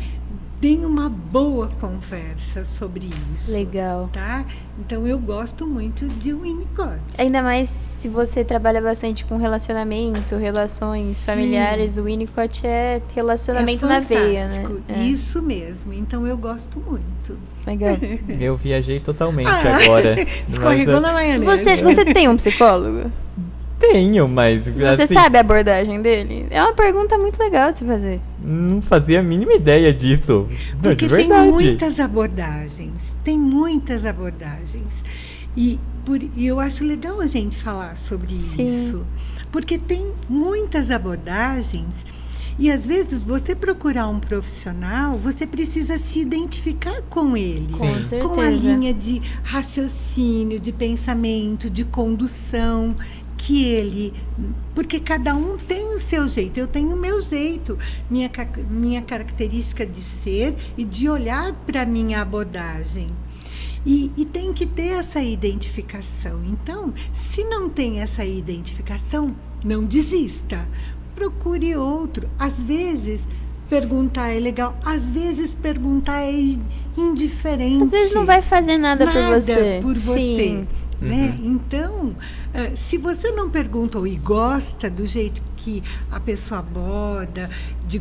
tem uma boa conversa sobre isso. Legal. Tá? Então, eu gosto muito de Winnicott. Ainda mais se você trabalha bastante com relacionamento, relações Sim. familiares, o Winnicott é relacionamento na veia, né? É. Isso mesmo. Então, eu gosto muito. Legal. Eu viajei totalmente agora. Escorregou na maionese. Você tem um psicólogo? Tenho, mas... Você assim, sabe a abordagem dele? É uma pergunta muito legal de se fazer. Não fazia a mínima ideia disso. Não, Porque de tem verdade. muitas abordagens. E eu acho legal a gente falar sobre Sim. isso. Porque tem muitas abordagens e, às vezes, você procurar um profissional, você precisa se identificar com ele. Com certeza. Com a linha de raciocínio, de pensamento, de condução que ele... Porque cada um tem o seu jeito. Eu tenho o meu jeito, minha característica de ser e de olhar para a minha abordagem. E tem que ter essa identificação. Então, se não tem essa identificação, não desista. Procure outro. Às vezes, perguntar é legal. Às vezes, perguntar é indiferente. Às vezes não vai fazer nada por você. Sim. Né? Uhum. Então, se você não pergunta e gosta do jeito que a pessoa aborda,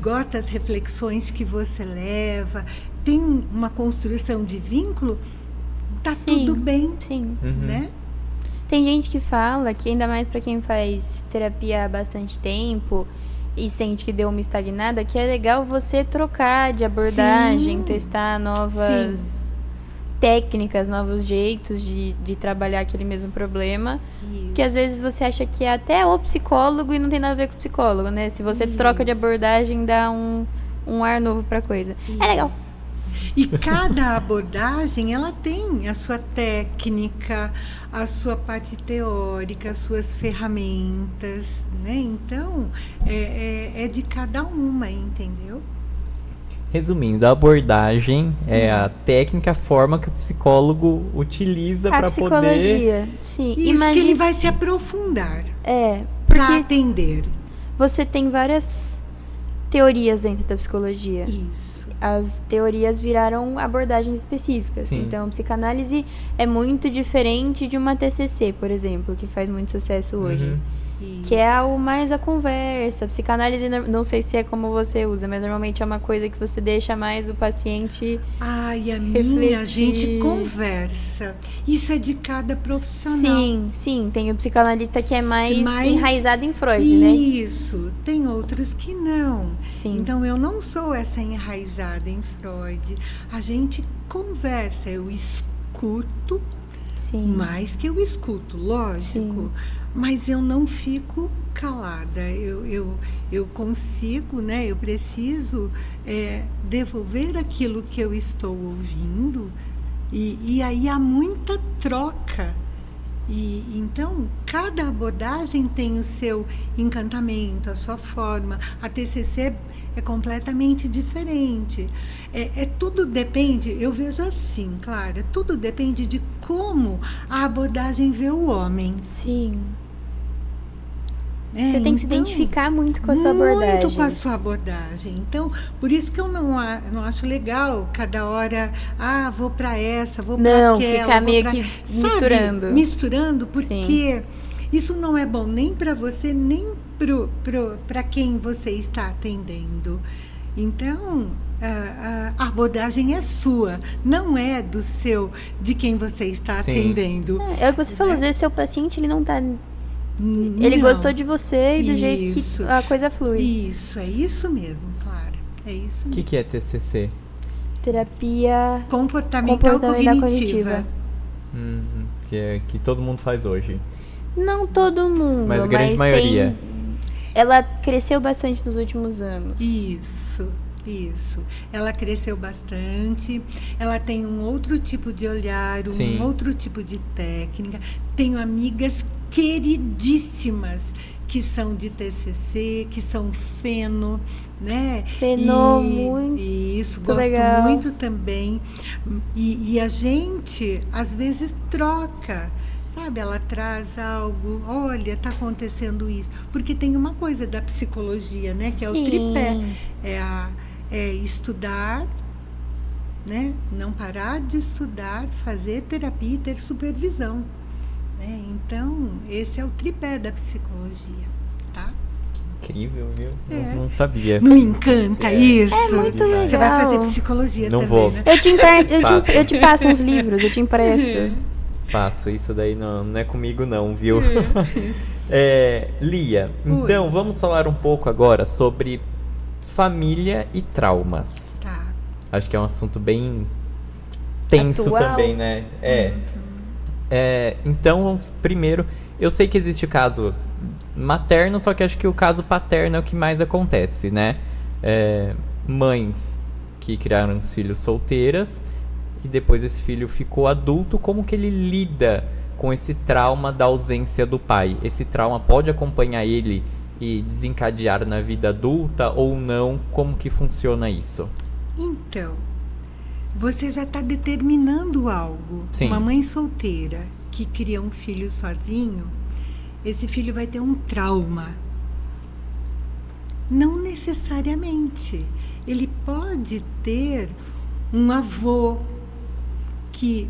gosta das reflexões que você leva, tem uma construção de vínculo, tá Sim, tudo bem, sim. né? Tem gente que fala que, ainda mais pra quem faz terapia há bastante tempo e sente que deu uma estagnada, que é legal você trocar de abordagem, Sim. testar novas técnicas, novos jeitos de trabalhar aquele mesmo problema. Isso. Que às vezes você acha que é até o psicólogo e não tem nada a ver com o psicólogo, né? Se você troca de abordagem, dá um ar novo pra coisa. É legal. E cada abordagem, ela tem a sua técnica, a sua parte teórica, as suas ferramentas, né? Então, é de cada uma, entendeu? Resumindo, a abordagem é a técnica, a forma que o psicólogo utiliza A para poder... psicologia, sim. Isso que ele vai se aprofundar É, para porque atender. você tem várias teorias dentro da psicologia. Isso. As teorias viraram abordagens específicas. Sim. Então, psicanálise é muito diferente de uma TCC, por exemplo, que faz muito sucesso hoje. Uhum. Que é mais a conversa. Psicanálise, não sei se é como você usa, mas normalmente é uma coisa que você deixa mais o paciente... Ai, a refletir. minha, a gente conversa. Isso é de cada profissional. Sim, sim. Tem o psicanalista que é mais enraizado em Freud, né? Isso. Tem outros que não. Sim. Então, eu não sou essa enraizada em Freud. A gente conversa. Eu escuto, Sim. mais que eu escuto, lógico. Sim. Mas eu não fico calada. Eu consigo, né? Eu preciso devolver aquilo que eu estou ouvindo. E aí há muita troca. E então, cada abordagem tem o seu encantamento, a sua forma. A TCC é completamente diferente. Tudo depende, eu vejo assim, Clara, tudo depende de como a abordagem vê o homem. Sim. Você tem que se identificar muito com a sua abordagem. Muito com a sua abordagem. Então, por isso que eu não acho legal cada hora, vou para essa, vou para aquela. Não, ficar meio que misturando. Sabe? Misturando, porque isso não é bom nem para você, nem para quem você está atendendo. Então, a abordagem é sua, não é de quem você está atendendo. É o que você falou, às vezes seu paciente ele não está... Ele gostou de você e do jeito que a coisa flui. Isso, é isso mesmo, Clara. É isso mesmo. O que é TCC? Terapia comportamental cognitiva. Que todo mundo faz hoje. Não todo mundo, mas a grande maioria. Ela cresceu bastante nos últimos anos. Isso. Ela cresceu bastante, ela tem um outro tipo de olhar, outro tipo de técnica. Tenho amigas queridíssimas que são de TCC, que são feno, né? Muito isso, gosto legal. muito também. E a gente, às vezes, troca. Sabe, ela traz algo, olha, está acontecendo isso. Porque tem uma coisa da psicologia, né? Que é o tripé. É estudar, né? Não parar de estudar, fazer terapia e ter supervisão. Né? Então, esse é o tripé da psicologia, tá? Que incrível, viu? Não sabia. Não encanta isso? É muito legal. Você vai fazer psicologia não também, vou. né? Eu te passo uns livros, eu te empresto. Passo, isso daí não é comigo não, viu? Lia, então vamos falar um pouco agora sobre família e traumas. Tá. Acho que é um assunto bem tenso atual. também, né? Então, vamos primeiro... Eu sei que existe o caso materno, só que acho que o caso paterno é o que mais acontece, né? Mães que criaram os filhos solteiras e depois esse filho ficou adulto, como que ele lida com esse trauma da ausência do pai? Esse trauma pode acompanhar ele e desencadear na vida adulta ou não? Como que funciona isso? Então, você já está determinando algo. Sim. Uma mãe solteira que cria um filho sozinho, esse filho vai ter um trauma. Não necessariamente. Ele pode ter um avô que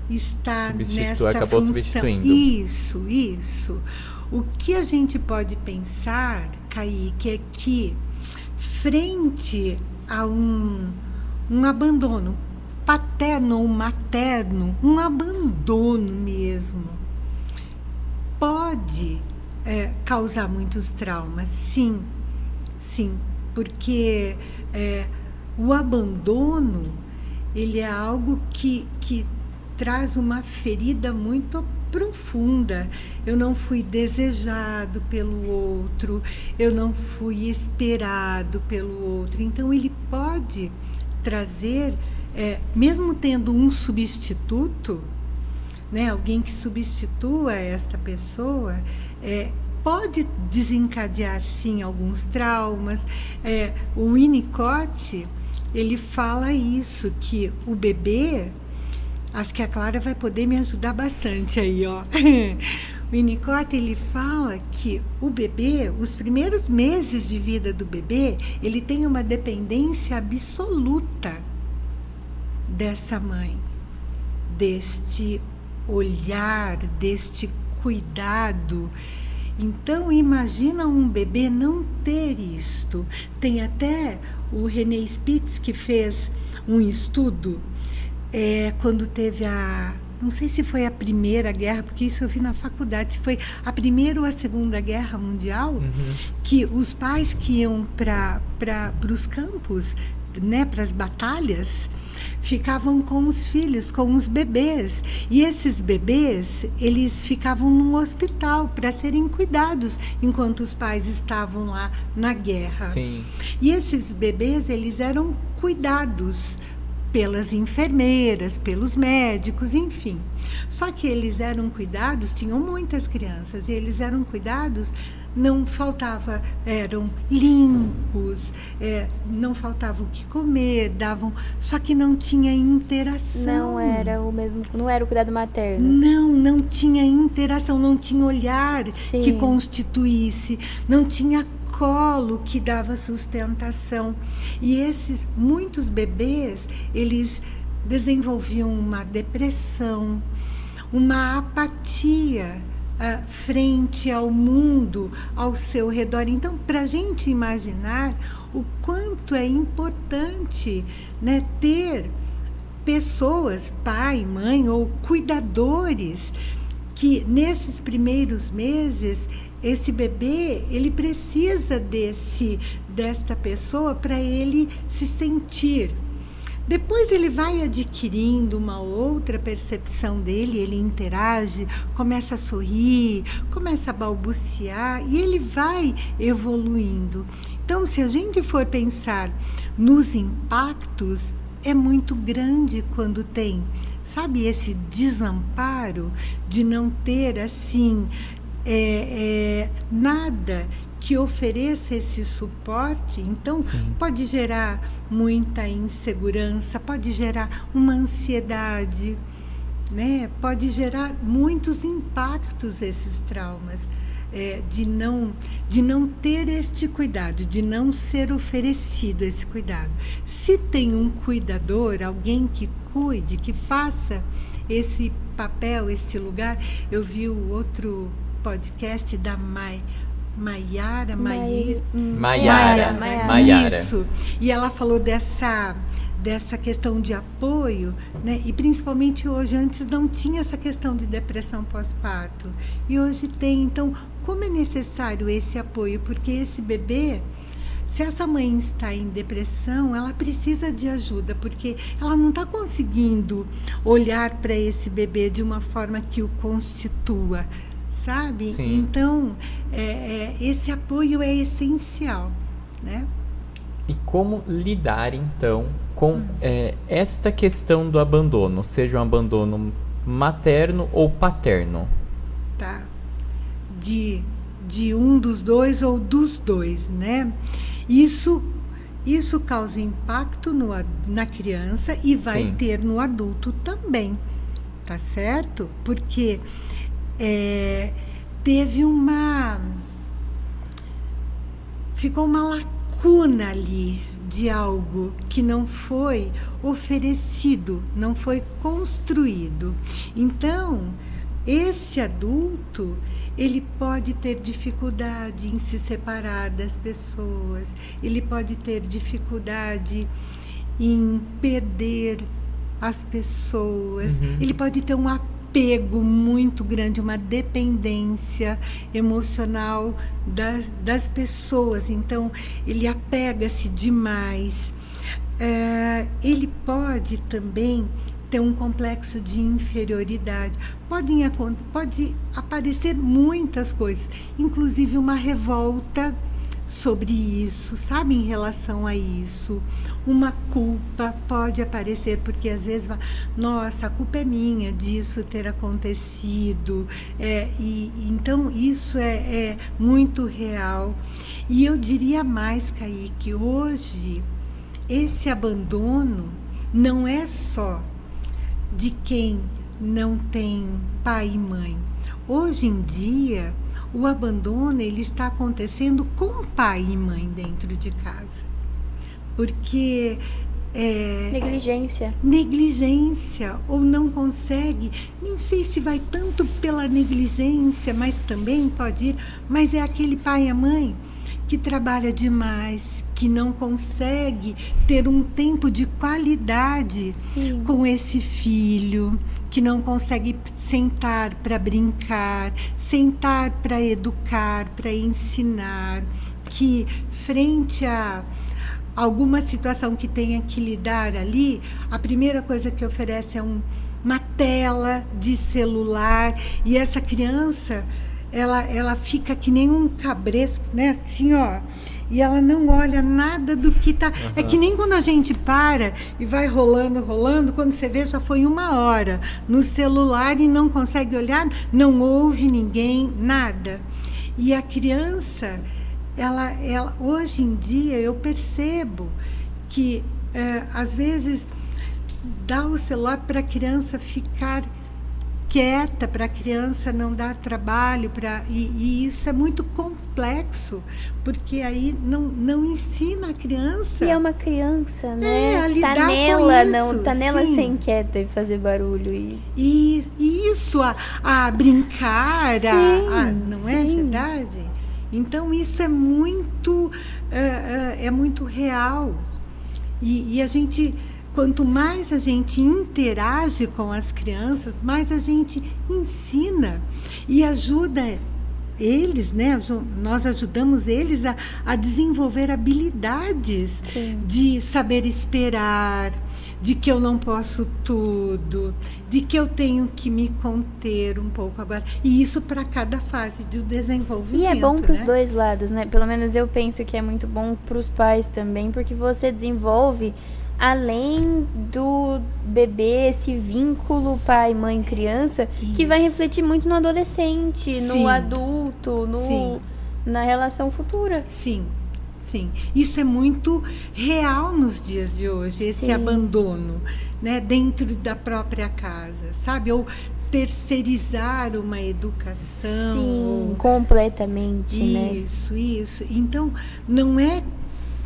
está nesta acabou função. Substituindo. Isso. O que a gente pode pensar, Kaique, é que frente a um abandono paterno ou materno, um abandono mesmo, pode causar muitos traumas, sim, porque o abandono, ele é algo que traz uma ferida muito profunda. Eu não fui desejado pelo outro, eu não fui esperado pelo outro. Então, ele pode trazer, mesmo tendo um substituto, né, alguém que substitua esta pessoa, pode desencadear, sim, alguns traumas. O Winnicott, ele fala isso, que o bebê, acho que a Clara vai poder me ajudar bastante aí, ó. O Winnicott, ele fala que o bebê, os primeiros meses de vida do bebê, ele tem uma dependência absoluta dessa mãe, deste olhar, deste cuidado. Então, imagina um bebê não ter isto. Tem até o René Spitz que fez um estudo quando teve não sei se foi a Primeira Guerra, porque isso eu vi na faculdade, se foi a Primeira ou a Segunda Guerra Mundial, que os pais que iam para os campos, né, para as batalhas, ficavam com os filhos, com os bebês. E esses bebês, eles ficavam num hospital para serem cuidados enquanto os pais estavam lá na guerra. Sim. E esses bebês, eles eram cuidados pelas enfermeiras, pelos médicos, enfim. Só que eles eram cuidados, tinham muitas crianças, e eles eram cuidados, não faltava, eram limpos, não faltava o que comer, davam, só que não tinha interação. Não era o mesmo, não era o cuidado materno. Não tinha interação, não tinha olhar Sim. que constituísse, não tinha colo que dava sustentação. E muitos bebês, eles desenvolviam uma depressão, uma apatia frente ao mundo ao seu redor. Então, para a gente imaginar o quanto é importante, né, ter pessoas, pai, mãe ou cuidadores, que nesses primeiros meses esse bebê, ele precisa desta pessoa para ele se sentir. Depois ele vai adquirindo uma outra percepção dele, ele interage, começa a sorrir, começa a balbuciar e ele vai evoluindo. Então, se a gente for pensar nos impactos, é muito grande quando tem, sabe, esse desamparo de não ter, assim, nada que ofereça esse suporte. Então, Sim. pode gerar muita insegurança, pode gerar uma ansiedade, né? Pode gerar muitos impactos esses traumas, de não ter este cuidado, de não ser oferecido esse cuidado. Se tem um cuidador, alguém que cuide, que faça esse papel, esse lugar. Eu vi o outro podcast da Maiara. Isso. E ela falou dessa questão de apoio, né? E principalmente hoje, antes não tinha essa questão de depressão pós-parto. E hoje tem. Então, como é necessário esse apoio? Porque esse bebê, se essa mãe está em depressão, ela precisa de ajuda, porque ela não está conseguindo olhar para esse bebê de uma forma que o constitua, sabe? Sim. Então, esse apoio é essencial, né? E como lidar, então, com esta questão do abandono, seja um abandono materno ou paterno? Tá. De um dos dois ou dos dois, né? Isso causa impacto na criança e vai Sim. ter no adulto também, tá certo? Porque ficou uma lacuna ali de algo que não foi oferecido, não foi construído. Então, esse adulto, ele pode ter dificuldade em se separar das pessoas, ele pode ter dificuldade em perder as pessoas, ele pode ter um apego muito grande, uma dependência emocional das pessoas. Então, ele apega-se demais. Ele pode também ter um complexo de inferioridade. Pode aparecer muitas coisas, inclusive uma revolta sobre isso, sabe, em relação a isso. Uma culpa pode aparecer, porque às vezes, nossa, a culpa é minha disso ter acontecido. Então, isso é muito real. E eu diria mais, Kaique, hoje esse abandono não é só de quem não tem pai e mãe. Hoje em dia, o abandono ele está acontecendo com pai e mãe dentro de casa. Porque negligência, ou não consegue, nem sei se vai tanto pela negligência, mas também pode ir, mas é aquele pai e a mãe que trabalha demais, que não consegue ter um tempo de qualidade Sim. com esse filho, que não consegue sentar para brincar, sentar para educar, para ensinar, que frente a alguma situação que tenha que lidar ali, a primeira coisa que oferece é uma tela de celular, e essa criança ela fica que nem um cabresco, né? Assim, ó. E ela não olha nada do que tá. Uhum. É que nem quando a gente para e vai rolando, quando você vê já foi 1 hora no celular e não consegue olhar, não ouve ninguém, nada. E a criança, ela hoje em dia eu percebo que às vezes dá o celular para a criança ficar quieta, para a criança não dar trabalho, e isso é muito complexo, porque aí não ensina a criança. E é uma criança, né? A lidar tá nela, com isso, não, tá nela sim. ser inquieta e fazer barulho. E isso, a brincar, Sim, não é sim. verdade? Então isso é muito real. E a gente, quanto mais a gente interage com as crianças, mais a gente ensina e ajuda eles, né? Nós ajudamos eles a desenvolver habilidades. Sim. De saber esperar, de que eu não posso tudo, de que eu tenho que me conter um pouco agora. E isso para cada fase do desenvolvimento. E é bom para os né? dois lados, né? Pelo menos eu penso que é muito bom para os pais também, porque você desenvolve, além do bebê, esse vínculo pai, mãe, criança, que vai refletir muito no adolescente, no Sim. adulto, Sim. na relação futura. Sim. Isso é muito real nos dias de hoje, esse Sim. abandono, né, dentro da própria casa, sabe? Ou terceirizar uma educação. Sim, completamente, né? Isso. Então, não é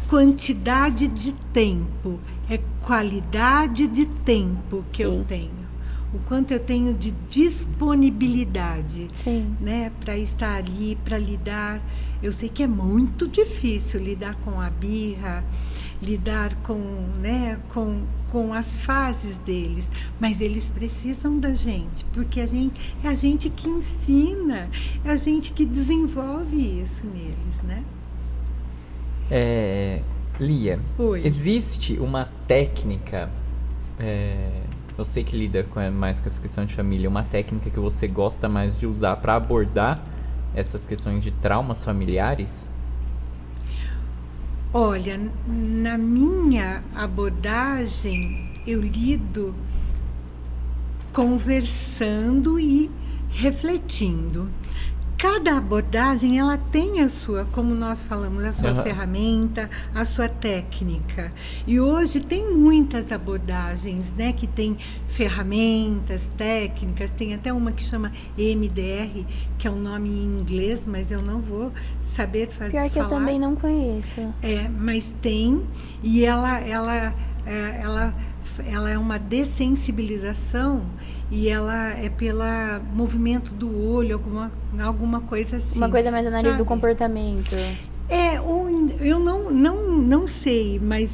quantidade de tempo, é qualidade de tempo que eu Sim. tenho. O quanto eu tenho de disponibilidade, Sim. né, para estar ali, para lidar. Eu sei que é muito difícil lidar com a birra, lidar com as fases deles, mas eles precisam da gente, porque é a gente que ensina, é a gente que desenvolve isso neles, né? Lia, Oi. existe uma técnica, eu sei que lida mais com essa questão de família, uma técnica que você gosta mais de usar para abordar essas questões de traumas familiares? Olha, na minha abordagem, eu lido conversando e refletindo. Cada abordagem, ela tem a sua, como nós falamos, a sua ferramenta, a sua técnica. E hoje tem muitas abordagens, né, que tem ferramentas, técnicas, tem até uma que chama EMDR, que é um nome em inglês, mas eu não vou saber falar. Pior que eu também não conheço. Mas tem, e ela é uma dessensibilização, e ela é pelo movimento do olho, alguma coisa assim. Uma coisa mais análise sabe? do comportamento. Eu não sei, mas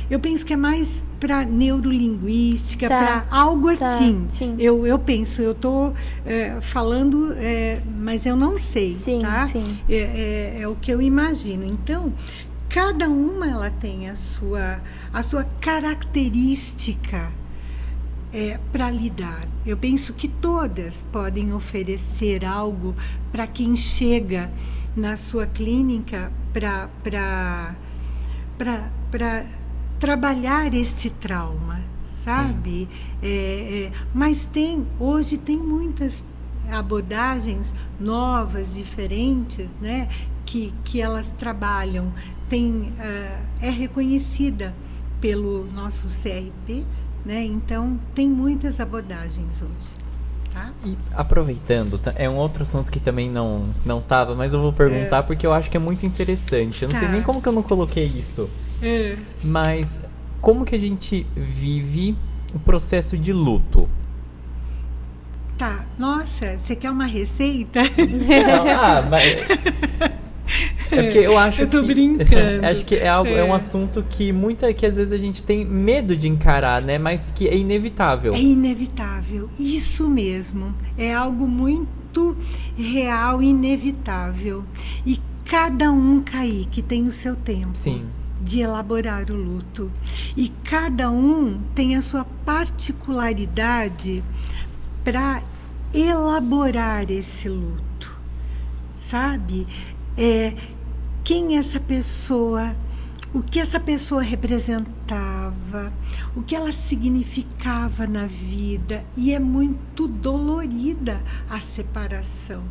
eu penso que é mais para neurolinguística, para algo assim. Sim. Eu penso, eu estou falando, mas eu não sei, Sim, tá? sim. É o que eu imagino. Então, cada uma ela tem a sua característica para lidar. Eu penso que todas podem oferecer algo para quem chega na sua clínica para trabalhar este trauma, sabe? Mas hoje tem muitas abordagens novas, diferentes, né? Que elas trabalham, é reconhecida pelo nosso CRP, né? Então, tem muitas abordagens hoje, tá? E aproveitando, é um outro assunto que também não tava, mas eu vou perguntar porque eu acho que é muito interessante. Eu não sei nem como que eu não coloquei isso. Mas como que a gente vive o processo de luto? Tá, nossa, você quer uma receita? Não, mas... É porque eu acho eu tô que... brincando. Acho que é um assunto que que às vezes a gente tem medo de encarar, né? Mas que é inevitável. É inevitável, isso mesmo. É algo muito real, inevitável. E cada um, Kaique, tem o seu tempo. Sim. De elaborar o luto. E cada um tem a sua particularidade para elaborar esse luto, sabe? Quem essa pessoa, o que essa pessoa representava, o que ela significava na vida. E é muito dolorida a separação.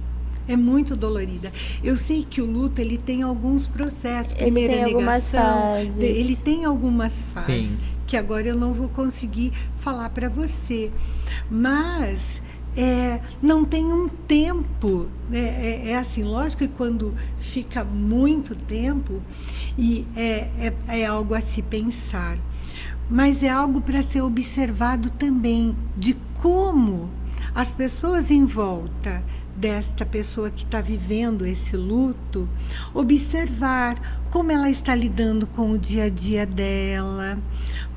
É muito dolorida. Eu sei que o luto, ele tem alguns processos. Primeiro, ele tem algumas fases. Ele tem algumas fases. Sim. Que agora eu não vou conseguir falar para você. Mas não tem um tempo. É assim, lógico que quando fica muito tempo, e é algo a se pensar. Mas é algo para ser observado também, de como as pessoas em volta desta pessoa que está vivendo esse luto, observar como ela está lidando com o dia a dia dela,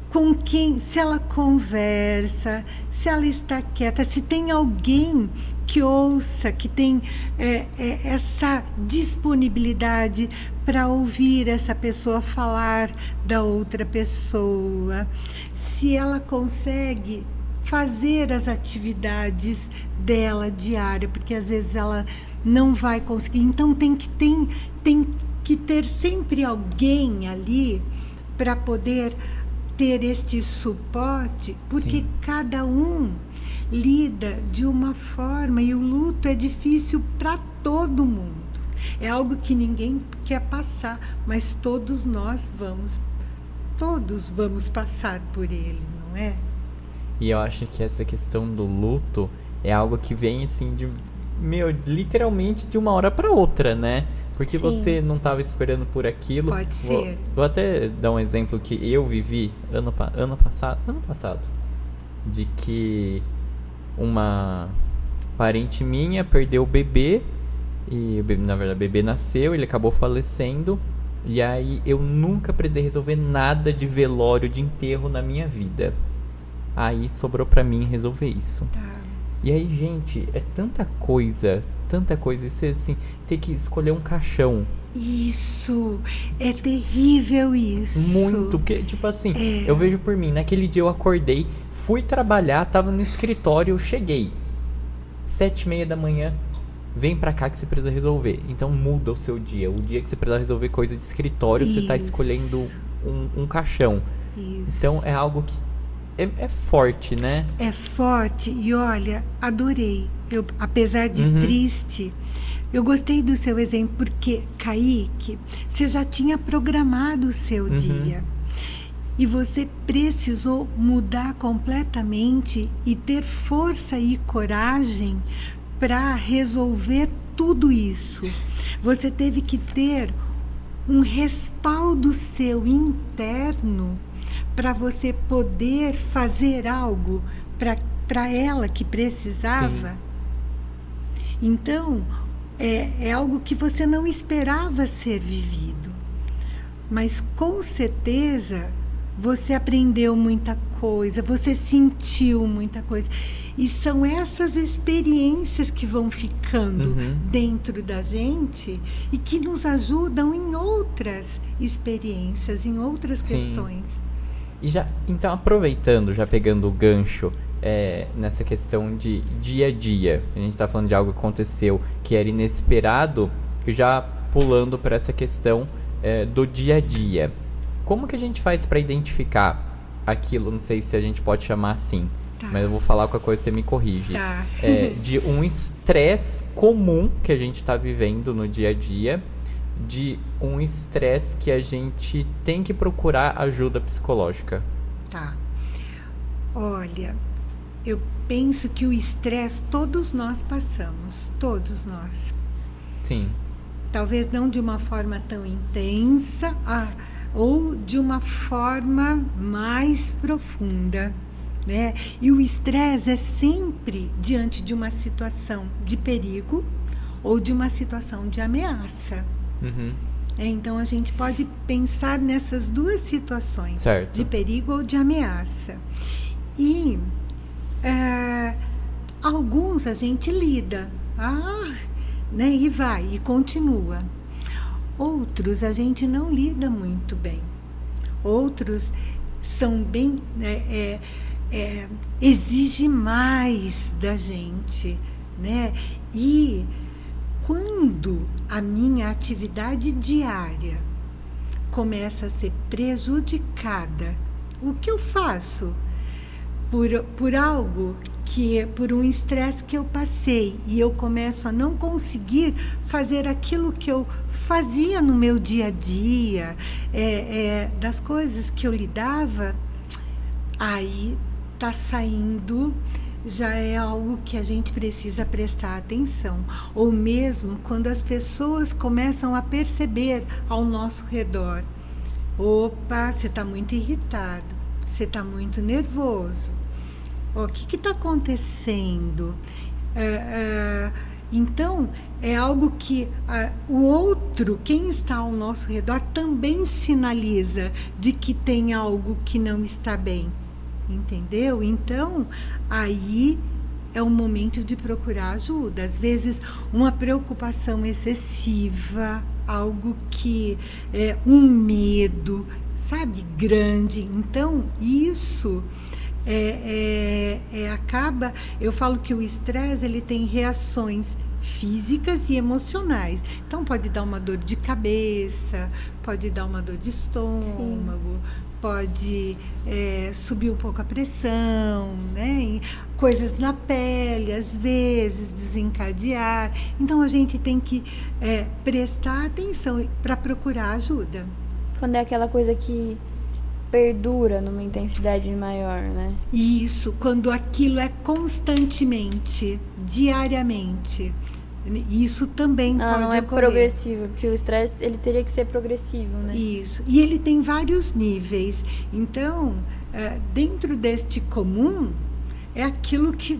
com quem, se ela conversa, se ela está quieta, se tem alguém que ouça, que tem essa disponibilidade para ouvir essa pessoa falar da outra pessoa, se ela consegue fazer as atividades dela diária, porque às vezes ela não vai conseguir. Então tem que ter sempre alguém ali para poder ter este suporte, porque Sim. cada um lida de uma forma e o luto é difícil para todo mundo. É algo que ninguém quer passar, mas todos vamos passar por ele, não é? E eu acho que essa questão do luto é algo que vem assim literalmente de uma hora para outra, né? Porque Sim. você não estava esperando por aquilo. Pode ser. Vou até dar um exemplo que eu vivi ano passado, de que uma parente minha perdeu o bebê, e na verdade o bebê nasceu, ele acabou falecendo, e aí eu nunca precisei resolver nada de velório, de enterro na minha vida. Aí sobrou pra mim resolver isso. Tá. E aí, gente, é tanta coisa, e você, assim, ter que escolher um caixão. Isso, é terrível isso. Muito, porque, tipo assim, eu vejo por mim, naquele dia eu acordei, fui trabalhar, tava no escritório, eu cheguei 7:30 da manhã, vem pra cá que você precisa resolver. Então muda o seu dia, o dia que você precisa resolver coisa de escritório, você tá escolhendo um caixão. Isso. Então é algo que é forte, né? É forte e olha, adorei. Apesar de triste, eu gostei do seu exemplo, porque, Kaique, você já tinha programado o seu dia. E você precisou mudar completamente e ter força e coragem para resolver tudo isso. Você teve que ter um respaldo seu interno para você poder fazer algo para ela que precisava. Sim. Então, é algo que você não esperava ser vivido. Mas, com certeza, você aprendeu muita coisa, você sentiu muita coisa. E são essas experiências que vão ficando dentro da gente e que nos ajudam em outras experiências, em outras questões. E então, aproveitando, já pegando o gancho nessa questão de dia a dia, a gente tá falando de algo que aconteceu que era inesperado, já pulando para essa questão do dia a dia. Como que a gente faz para identificar aquilo, não sei se a gente pode chamar assim, mas eu vou falar qualquer coisa, você me corrige. Tá. De um estresse comum que a gente tá vivendo no dia a dia, de um estresse que a gente tem que procurar ajuda psicológica? Tá. Olha, eu penso que o estresse todos nós passamos, todos nós. Sim. Talvez não de uma forma tão intensa, ou de uma forma mais profunda, né? E o estresse é sempre diante de uma situação de perigo ou de uma situação de ameaça. Uhum. Então a gente pode pensar nessas duas situações, Certo. de perigo ou de ameaça. E alguns a gente lida, né? E vai, e continua. Outros a gente não lida muito bem. Outros são bem... exige mais da gente, né? E quando a minha atividade diária começa a ser prejudicada, o que eu faço? Por algo por um estresse que eu passei, e eu começo a não conseguir fazer aquilo que eu fazia no meu dia a dia, das coisas que eu lidava, aí está saindo, já é algo que a gente precisa prestar atenção. Ou mesmo quando as pessoas começam a perceber ao nosso redor: opa, você está muito irritado, você está muito nervoso. O que está acontecendo? Então, é algo que o outro, quem está ao nosso redor, também sinaliza de que tem algo que não está bem. Entendeu? Então, aí é o momento de procurar ajuda. Às vezes, uma preocupação excessiva, algo que é um medo, sabe, grande. Então, isso acaba... Eu falo que o estresse, ele tem reações físicas e emocionais. Então, pode dar uma dor de cabeça, pode dar uma dor de estômago, sim, pode subir um pouco a pressão, né? Coisas na pele, às vezes, desencadear. Então, a gente tem que prestar atenção para procurar ajuda. Quando é aquela coisa que perdura numa intensidade maior, né? Isso, quando aquilo é constantemente, diariamente. Isso também pode não é ocorrer. Progressivo, porque o estresse, ele teria que ser progressivo, né? Isso, e ele tem vários níveis. Então, dentro deste comum, é aquilo que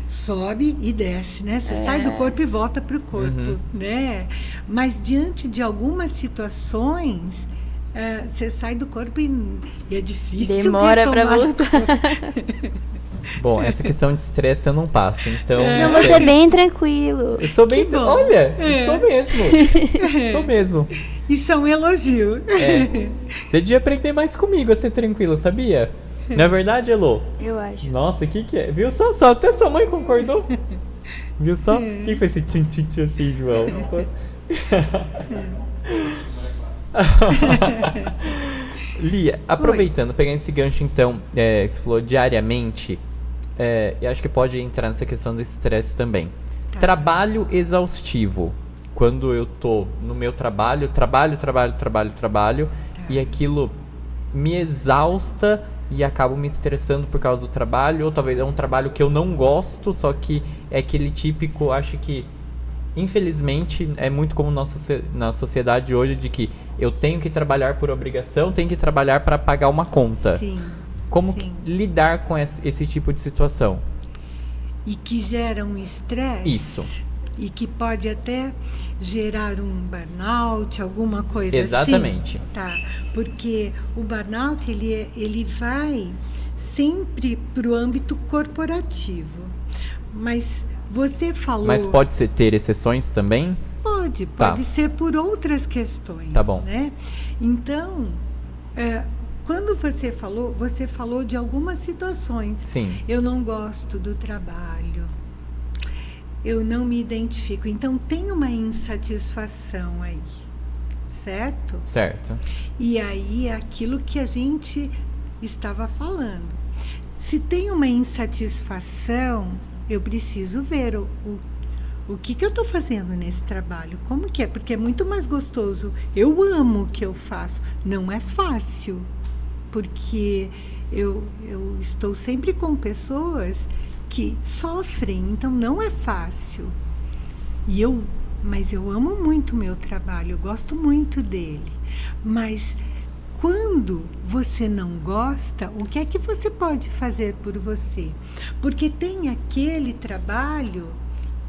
sobe e desce, né? Você sai do corpo e volta para o corpo, né? Mas diante de algumas situações, você sai do corpo e é difícil demora para voltar. Bom, essa questão de estresse eu não passo, então... Não, você é bem tranquilo. Eu sou bem... Olha, sou mesmo. Sou mesmo. Isso é um elogio. Você devia aprender mais comigo a ser tranquilo, sabia? Não é verdade, Elô? Eu acho. Nossa, o que é? Viu só? Até sua mãe concordou. Viu só? Quem foi esse tchim-tchim assim, João? Lia, aproveitando, pegando esse gancho então, que você falou diariamente, eu acho que pode entrar nessa questão do estresse também. Tá. Trabalho exaustivo. Quando eu tô no meu trabalho, e aquilo me exausta e acabo me estressando por causa do trabalho, ou talvez é um trabalho que eu não gosto, só que é aquele típico, acho que infelizmente é muito como na sociedade hoje, de que eu tenho que trabalhar por obrigação, tenho que trabalhar para pagar uma conta. Sim. Como lidar com esse tipo de situação? E que gera um estresse. Isso. E que pode até gerar um burnout, alguma coisa Exatamente. assim. Tá. Porque o burnout, ele vai sempre para o âmbito corporativo. Mas você falou... Mas pode ter exceções também? Pode ser por outras questões. Tá bom. Né? Então, quando você falou de algumas situações. Sim. Eu não gosto do trabalho. Eu não me identifico. Então, tem uma insatisfação aí. Certo? Certo. E aí, é aquilo que a gente estava falando. Se tem uma insatisfação, eu preciso ver o que eu estou fazendo nesse trabalho? Como que é? Porque é muito mais gostoso. Eu amo o que eu faço. Não é fácil, porque eu estou sempre com pessoas que sofrem, então não é fácil. Mas eu amo muito o meu trabalho, eu gosto muito dele. Mas quando você não gosta, o que é que você pode fazer por você? Porque tem aquele trabalho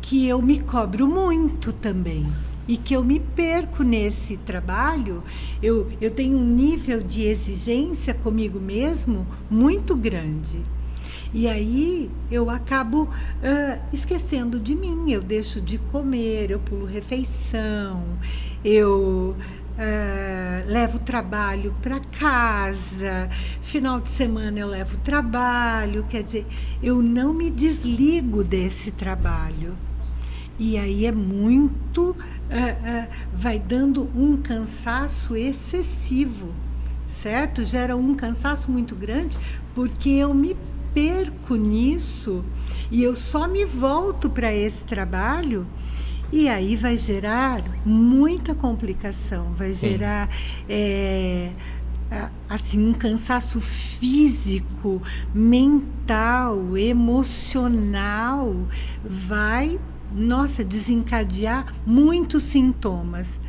que eu me cobro muito também. E que eu me perco nesse trabalho, eu tenho um nível de exigência comigo mesmo muito grande. E aí eu acabo esquecendo de mim, eu deixo de comer, eu pulo refeição, eu levo trabalho para casa, final de semana eu levo trabalho, quer dizer, eu não me desligo desse trabalho. E aí é muito, vai dando um cansaço excessivo, certo? Gera um cansaço muito grande, porque eu me perco nisso e eu só me volto para esse trabalho e aí vai gerar muita complicação, vai gerar assim, um cansaço físico, mental, emocional, vai desencadear muitos sintomas,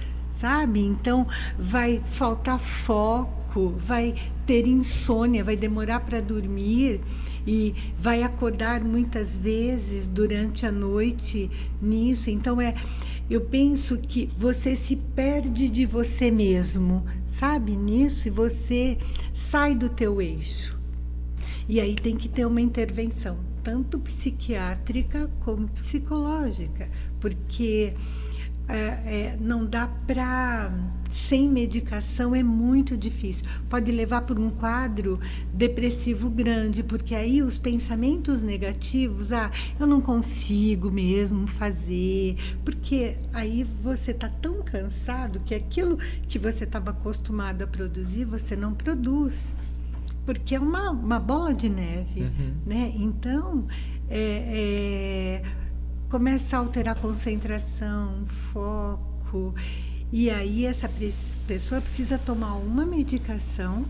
sabe? Então, vai faltar foco, vai ter insônia, vai demorar para dormir e vai acordar muitas vezes durante a noite nisso. Então, eu penso que você se perde de você mesmo, sabe? Nisso, e você sai do teu eixo. E aí tem que ter uma intervenção, tanto psiquiátrica como psicológica, porque não dá para, sem medicação é muito difícil. Pode levar por um quadro depressivo grande, porque aí os pensamentos negativos, eu não consigo mesmo fazer, porque aí você está tão cansado que aquilo que você estava acostumado a produzir, você não produz. Porque é uma bola de neve, né? Então, começa a alterar a concentração, foco, e aí essa pessoa precisa tomar uma medicação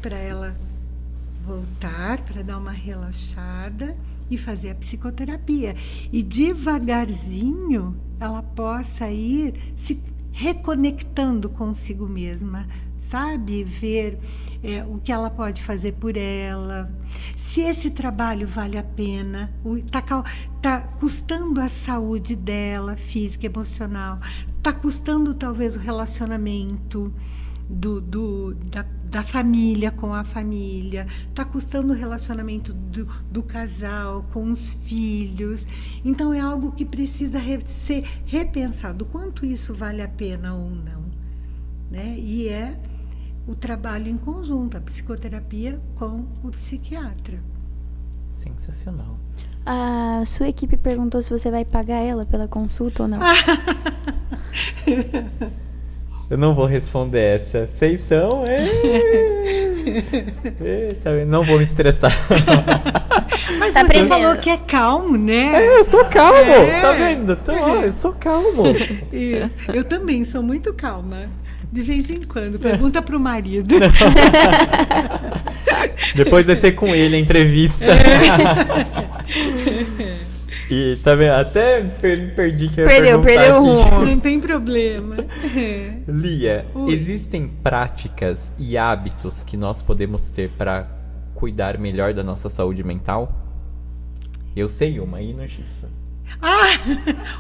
para ela voltar, para dar uma relaxada e fazer a psicoterapia. E devagarzinho ela possa ir se reconectando consigo mesma, sabe? Ver o que ela pode fazer por ela, se esse trabalho vale a pena, tá custando a saúde dela, física, emocional, tá custando talvez o relacionamento da família com a família, tá custando o relacionamento do casal com os filhos. Então é algo que precisa ser repensado, quanto isso vale a pena ou não, né? E o trabalho em conjunto, a psicoterapia com o psiquiatra. Sensacional. A sua equipe perguntou se você vai pagar ela pela consulta ou não. Eu não vou responder essa. Vocês são... não vou me estressar. Mas tá você aprendendo. falou que é calmo, né? Eu sou calmo, tá vendo? Então, eu sou calmo. Isso. Eu também sou muito calma. De vez em quando. Pergunta pro marido. Depois vai ser com ele a entrevista. E tá vendo? Até perdi que eu ia Perdeu o rumo. Não tem problema. Lia, Ui. existem práticas e hábitos que nós podemos ter para cuidar melhor da nossa saúde mental? Eu sei uma, ir no Gifa.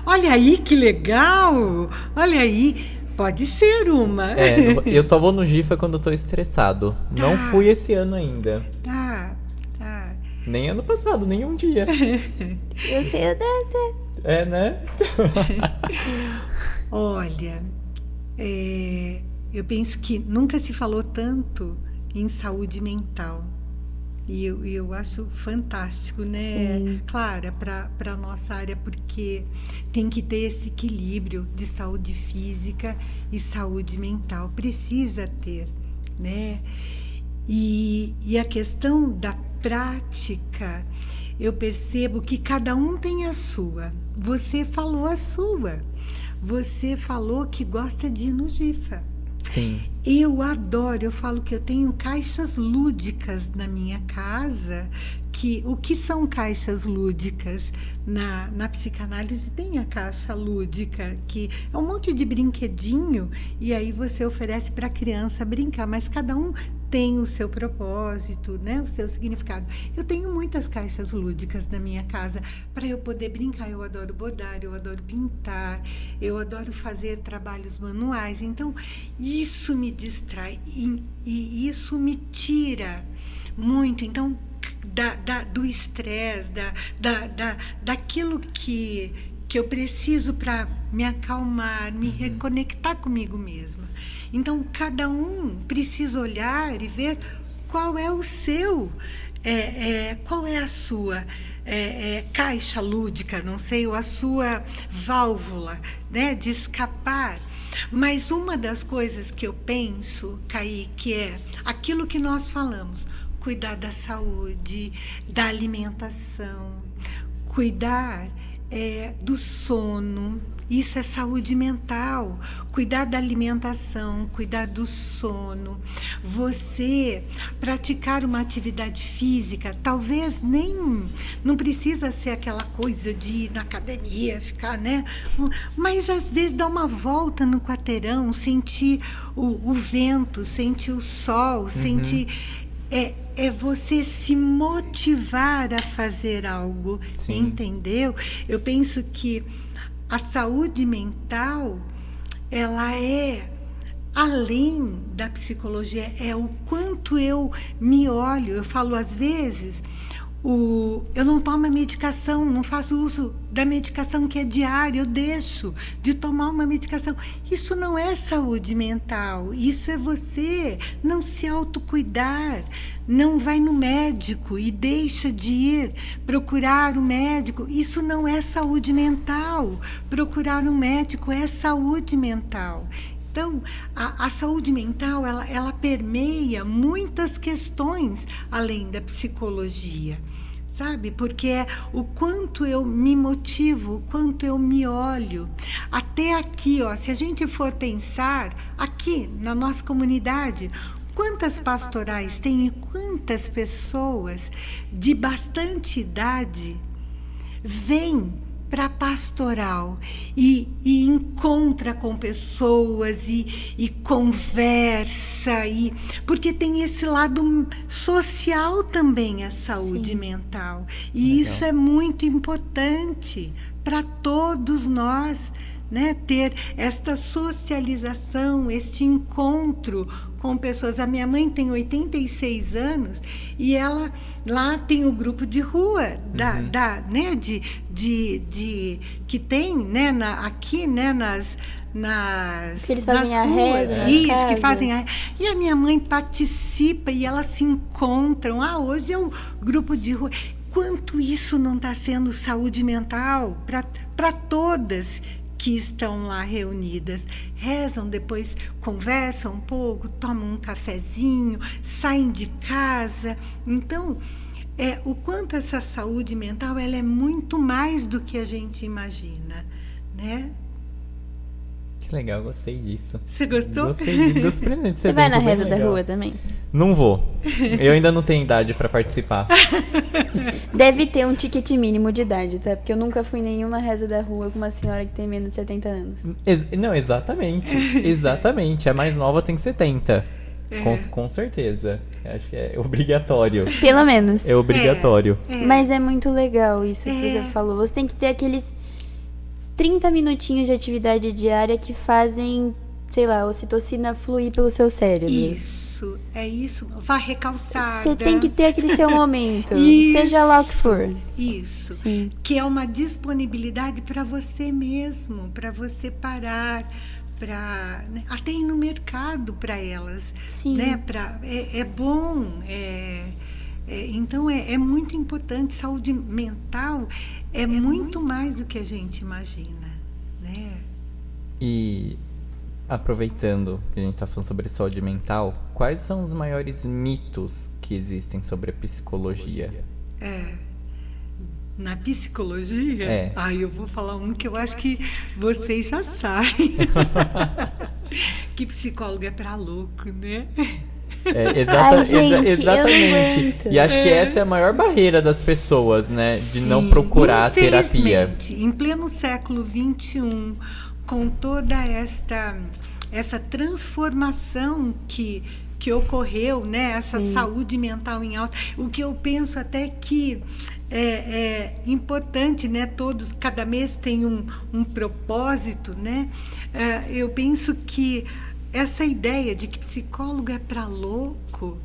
Olha aí que legal! Olha aí. Pode ser uma. Eu só vou no Gifa quando eu tô estressado. Não fui esse ano ainda. Tá. Nem ano passado, nem um dia. Eu sei, Né? Olha, eu penso que nunca se falou tanto em saúde mental. E eu acho fantástico, né, Sim. Clara, para a nossa área, porque tem que ter esse equilíbrio de saúde física e saúde mental. Precisa ter, né? E a questão da prática, eu percebo que cada um tem a sua. Você falou a sua. Você falou que gosta de ir no Gifa. Sim. Eu adoro, eu falo que eu tenho caixas lúdicas na minha casa. O que são caixas lúdicas? Na psicanálise tem a caixa lúdica, que é um monte de brinquedinho, e aí você oferece para a criança brincar, mas cada um tem o seu propósito, né? O seu significado. Eu tenho muitas caixas lúdicas na minha casa para eu poder brincar. Eu adoro bordar, eu adoro pintar, eu adoro fazer trabalhos manuais. Então, isso me distrai e isso me tira muito. Então, do estresse, daquilo que eu preciso para me acalmar, me reconectar comigo mesma. Então, cada um precisa olhar e ver qual é o seu, qual é a sua caixa lúdica, não sei, ou a sua válvula, né, de escapar. Mas uma das coisas que eu penso, Kaique, é aquilo que nós falamos, cuidar da saúde, da alimentação, cuidar do sono. Isso é saúde mental. Cuidar da alimentação, cuidar do sono. Você praticar uma atividade física, talvez não precisa ser aquela coisa de ir na academia, ficar, né? Mas às vezes dar uma volta no quarteirão, sentir o vento, sentir o sol, sentir... É você se motivar a fazer algo, Sim. Entendeu? Eu penso que a saúde mental, ela é, além da psicologia, é o quanto eu me olho. Eu falo, às vezes, eu não tomo a medicação, não faço uso da medicação que é diária, eu deixo de tomar uma medicação. Isso não é saúde mental, isso é você não se autocuidar, não vai no médico e deixa de ir procurar um médico. Isso não é saúde mental. Procurar um médico é saúde mental. Então, a saúde mental, ela permeia muitas questões além da psicologia, sabe? Porque é o quanto eu me motivo, o quanto eu me olho. Até aqui, ó, se a gente for pensar, aqui na nossa comunidade, quantas pastorais tem e quantas pessoas de bastante idade vêm para pastoral e encontra com pessoas e conversa, porque tem esse lado social também, a saúde Sim. mental. E Legal. Isso é muito importante para todos nós, né? Ter esta socialização, este encontro com pessoas. A minha mãe tem 86 anos e ela lá tem o grupo de rua né, que tem, né, aqui, né, nas que eles fazem a reza nas isso, casas. Que fazem e a minha mãe participa e elas se encontram. Hoje é o grupo de rua. Quanto isso não está sendo saúde mental para todas que estão lá reunidas, rezam, depois conversam um pouco, tomam um cafezinho, saem de casa. Então, o quanto essa saúde mental ela é muito mais do que a gente imagina, né? Que legal, gostei disso. Você gostou? Gostei disso, gostei. Você vai na reza da rua também? Não vou. Eu ainda não tenho idade para participar. Deve ter um ticket mínimo de idade, tá? Porque eu nunca fui em nenhuma reza da rua com uma senhora que tem menos de 70 anos. Não, exatamente. Exatamente. A mais nova tem 70. Com certeza. Acho que é obrigatório. Pelo menos. É obrigatório. Mas é muito legal isso que você falou. Você tem que ter aqueles 30 minutinhos de atividade diária que fazem, sei lá, a ocitocina fluir pelo seu cérebro. Isso, é isso. Vá recalçada. Você tem que ter aquele seu momento, isso, seja lá o que for. Isso. Sim. Que é uma disponibilidade para você mesmo, para você parar, né, até ir no mercado para elas. Sim. Né, é bom, então é muito importante. Saúde mental é muito mais do que a gente imagina, né? E aproveitando que a gente está falando sobre saúde mental, quais são os maiores mitos que existem sobre a psicologia? Na psicologia? Eu vou falar um que eu acho que vocês já sabem. Que psicólogo é pra louco, né? Gente, exatamente. E acho que essa é a maior barreira das pessoas, né? De não procurar terapia. Em pleno século XXI, com toda essa transformação que ocorreu, né? Essa saúde mental em alta. O que eu penso até que é importante, né? Cada mês tem um propósito, né? Eu penso que essa ideia de que psicólogo é para louco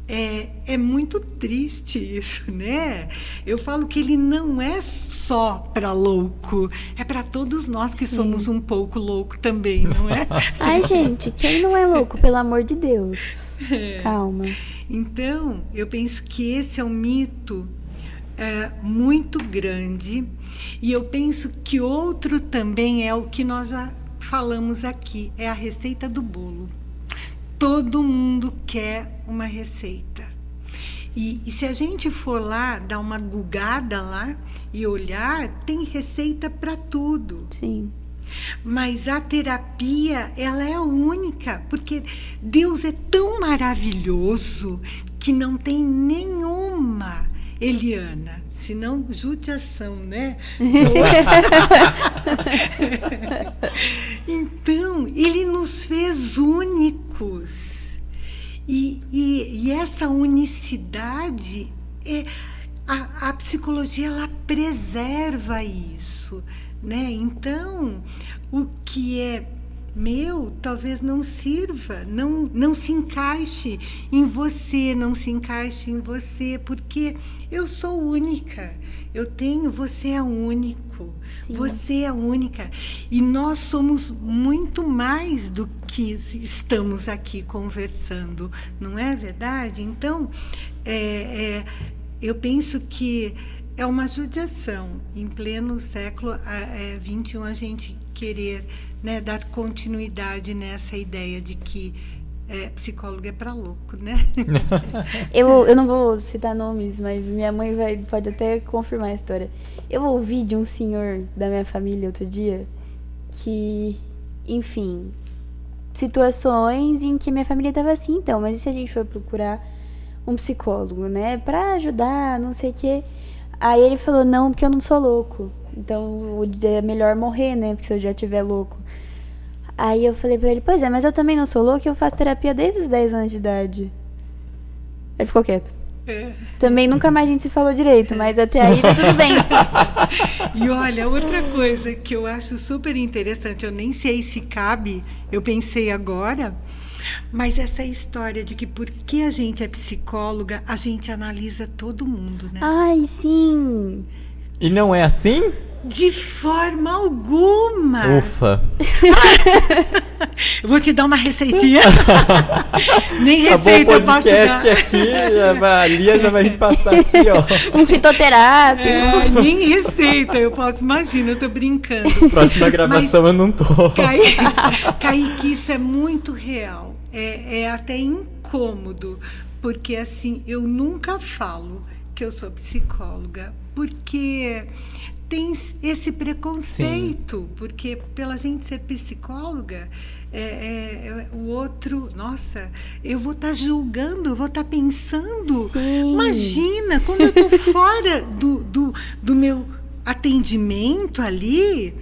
é muito triste isso, né? Eu falo que ele não é só para louco, é para todos nós que somos um pouco louco também, não é? Ai, gente, quem não é louco, pelo amor de Deus? Calma. Então, eu penso que esse é um mito muito grande, e eu penso que outro também é o que nós já falamos aqui, é a receita do bolo. Todo mundo quer uma receita. E se a gente for lá, dar uma gugada lá e olhar, tem receita para tudo. Sim. Mas a terapia, ela é única, porque Deus é tão maravilhoso que não tem nenhuma Eliana, senão judiação, né? Então, ele nos fez únicos. E essa unicidade, a psicologia, ela preserva isso, né? Então, o que é meu talvez não sirva, não se encaixe em você, porque eu sou única, você é único. Sim. Você é única, e nós somos muito mais do que estamos aqui conversando, não é verdade? Então, eu penso que é uma judiação, em pleno século XXI, a gente querer, né, dar continuidade nessa ideia de que psicólogo é para louco, né? Eu não vou citar nomes, mas minha mãe pode até confirmar a história. Eu ouvi de um senhor da minha família outro dia que, enfim, situações em que minha família estava assim, então, mas e se a gente for procurar um psicólogo, né, para ajudar, não sei o quê? Aí ele falou, não, porque eu não sou louco. Então é melhor morrer, né? Porque se eu já estiver louco. Aí eu falei pra ele, pois é, mas eu também não sou louco e eu faço terapia desde os 10 anos de idade. Ele ficou quieto. Também nunca mais a gente se falou direito, mas até aí tá tudo bem. E olha, outra coisa que eu acho super interessante, eu nem sei se cabe, eu pensei agora, mas essa história de que porque a gente é psicóloga, a gente analisa todo mundo, né? Ai, sim! E não é assim? De forma alguma. Ufa. Eu vou te dar uma receitinha. Nem receita eu posso dar. Aqui, a Lia já vai me passar aqui, ó. Um fitoterápico. Nem receita eu posso, imagina, eu tô brincando. Próxima gravação eu não tô. Kaique, isso é muito real. É até incômodo, porque assim, eu nunca falo que eu sou psicóloga, porque tem esse preconceito. Sim. Porque pela gente ser psicóloga, o outro, nossa, eu vou estar julgando, eu vou estar pensando. Sim. Imagina, quando eu estou fora do meu atendimento ali,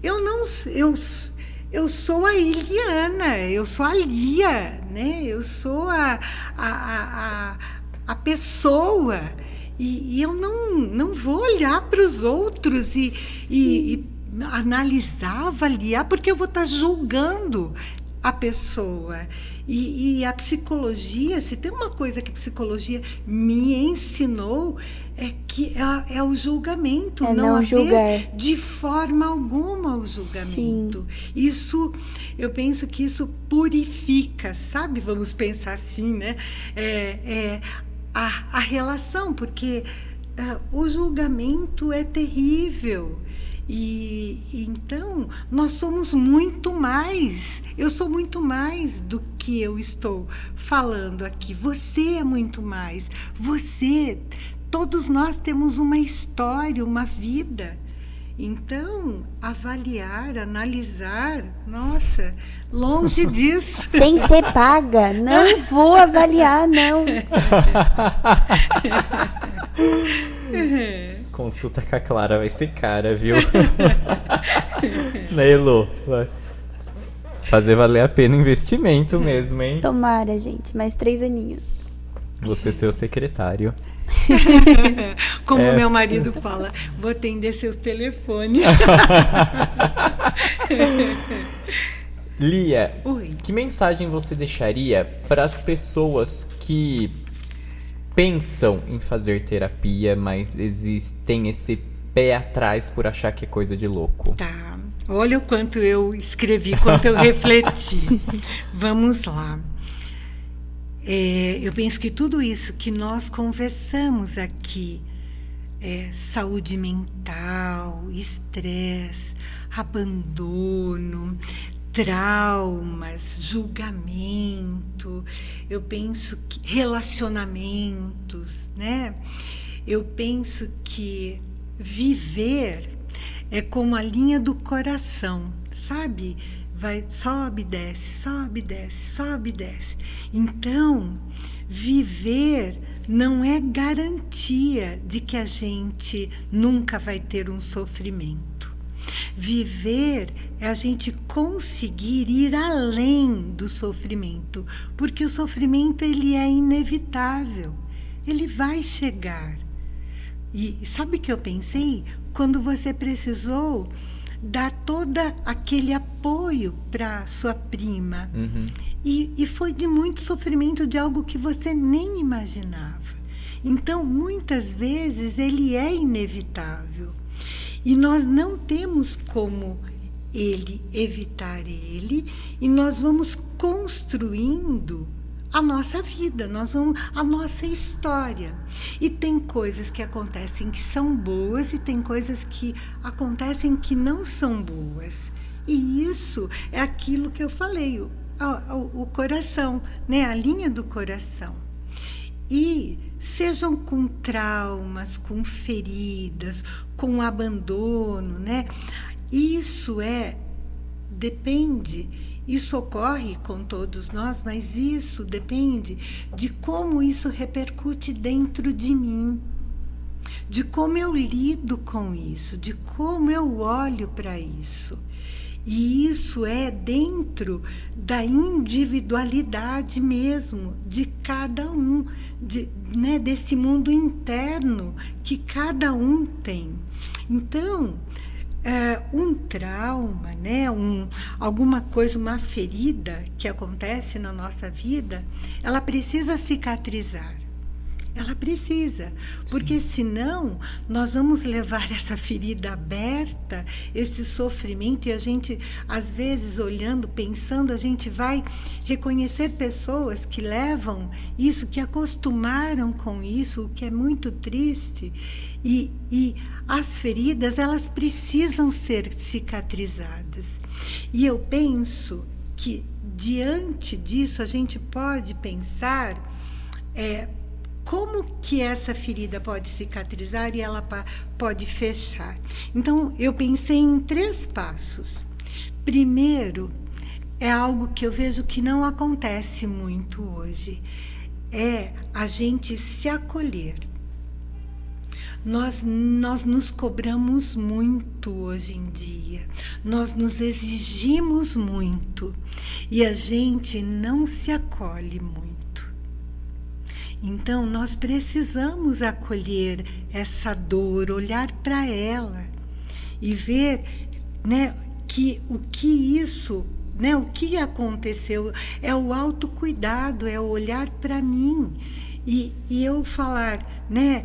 eu sou a Eliana, eu sou a Lia, né? Eu sou a pessoa. E eu não vou olhar para os outros e analisar, avaliar, porque eu vou estar julgando a pessoa. E a psicologia, se tem uma coisa que a psicologia me ensinou, é que é o julgamento, não haver julgar. De forma alguma o julgamento. Sim. Isso, eu penso que isso purifica, sabe? Vamos pensar assim, né? A relação, porque o julgamento é terrível. E então, nós somos muito mais. Eu sou muito mais do que eu estou falando aqui. Você é muito mais. Você todos nós temos uma história, uma vida. Então, avaliar, analisar, nossa, longe disso. Sem ser paga, não vou avaliar, não. Consulta com a Clara vai ser cara, viu? Né, Elô? Vai fazer valer a pena o investimento mesmo, hein? Tomara, gente, mais 3 aninhos. Você ser o secretário. Como meu marido fala, vou atender seus telefones. Lia, Oi. que mensagem você deixaria para as pessoas que pensam em fazer terapia, mas tem esse pé atrás por achar que é coisa de louco? Tá. Olha o quanto eu escrevi, quanto eu refleti. Vamos lá. Eu penso que tudo isso que nós conversamos aqui, saúde mental, estresse, abandono, traumas, julgamento, eu penso que relacionamentos, né? Eu penso que viver é como a linha do coração, sabe? Vai, sobe, desce, sobe, desce, sobe, desce. Então, viver não é garantia de que a gente nunca vai ter um sofrimento. Viver é a gente conseguir ir além do sofrimento, porque o sofrimento ele é inevitável, ele vai chegar. E sabe o que eu pensei? Quando você precisou dar todo aquele apoio para sua prima. Uhum. E foi de muito sofrimento, de algo que você nem imaginava. Então, muitas vezes, ele é inevitável. E nós não temos como evitar ele, e nós vamos construindo a nossa vida, a nossa história. E tem coisas que acontecem que são boas e tem coisas que acontecem que não são boas. E isso é aquilo que eu falei, o coração, né? A linha do coração. E sejam com traumas, com feridas, com abandono, né? Isso ocorre com todos nós, mas isso depende de como isso repercute dentro de mim, de como eu lido com isso, de como eu olho para isso. E isso é dentro da individualidade mesmo de cada um, né, desse mundo interno que cada um tem. Então, um trauma, né, alguma coisa, uma ferida que acontece na nossa vida, ela precisa cicatrizar. Ela precisa, porque senão nós vamos levar essa ferida aberta, esse sofrimento, e a gente, às vezes, olhando, pensando, a gente vai reconhecer pessoas que levam isso, que acostumaram com isso, o que é muito triste. E as feridas, elas precisam ser cicatrizadas. E eu penso que, diante disso, a gente pode pensar como que essa ferida pode cicatrizar e ela pode fechar. Então, eu pensei em 3 passos. Primeiro, é algo que eu vejo que não acontece muito hoje, é a gente se acolher. Nós nos cobramos muito hoje em dia, nós nos exigimos muito e a gente não se acolhe muito. Então, nós precisamos acolher essa dor, olhar para ela e ver, né, o que aconteceu é o autocuidado, é o olhar para mim. E eu falar, né,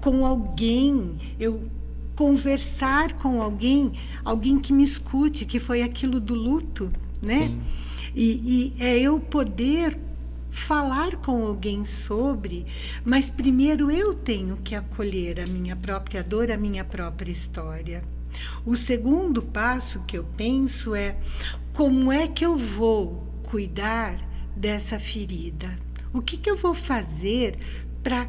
com alguém, eu conversar com alguém que me escute, que foi aquilo do luto, né? Sim. E é eu poder falar com alguém sobre, mas primeiro eu tenho que acolher a minha própria dor, a minha própria história. O segundo passo que eu penso é como é que eu vou cuidar dessa ferida? O que eu vou fazer para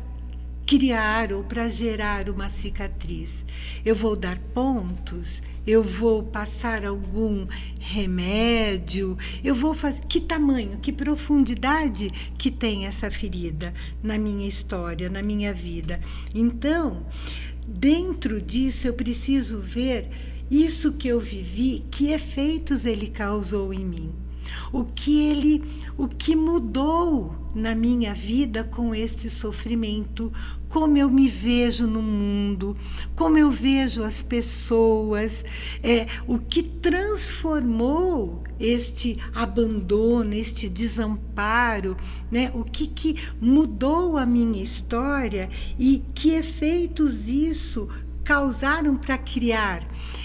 criar ou para gerar uma cicatriz? Eu vou dar pontos? Eu vou passar algum remédio? Eu vou fazer... Que tamanho, que profundidade que tem essa ferida na minha história, na minha vida? Então, dentro disso, eu preciso ver isso que eu vivi, que efeitos ele causou em mim. O que mudou na minha vida com este sofrimento, como eu me vejo no mundo, como eu vejo as pessoas, o que transformou este abandono, este desamparo, né? O que mudou a minha história e que efeitos isso causaram para criar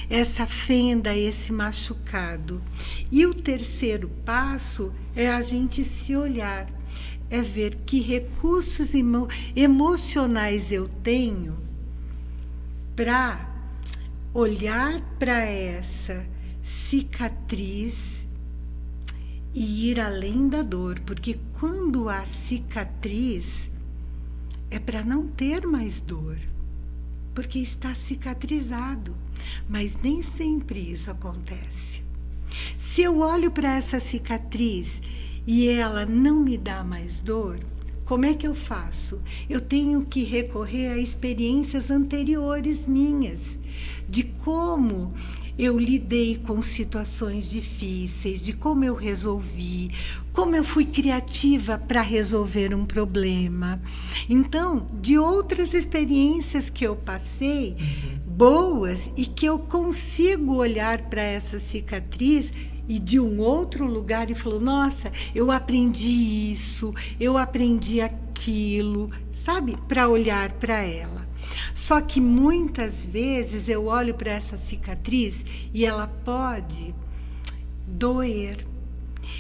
essa fenda, esse machucado. E o terceiro passo é a gente se olhar, é ver que recursos emocionais eu tenho para olhar para essa cicatriz e ir além da dor, porque quando há cicatriz é para não ter mais dor, porque está cicatrizado, mas nem sempre isso acontece. Se eu olho para essa cicatriz e ela não me dá mais dor, como é que eu faço? Eu tenho que recorrer a experiências anteriores minhas, de como eu lidei com situações difíceis, de como eu resolvi, como eu fui criativa para resolver um problema. Então, de outras experiências que eu passei, boas, e que eu consigo olhar para essa cicatriz e de um outro lugar e falar, nossa, eu aprendi isso, eu aprendi aquilo, sabe? Para olhar para ela. Só que muitas vezes eu olho para essa cicatriz e ela pode doer.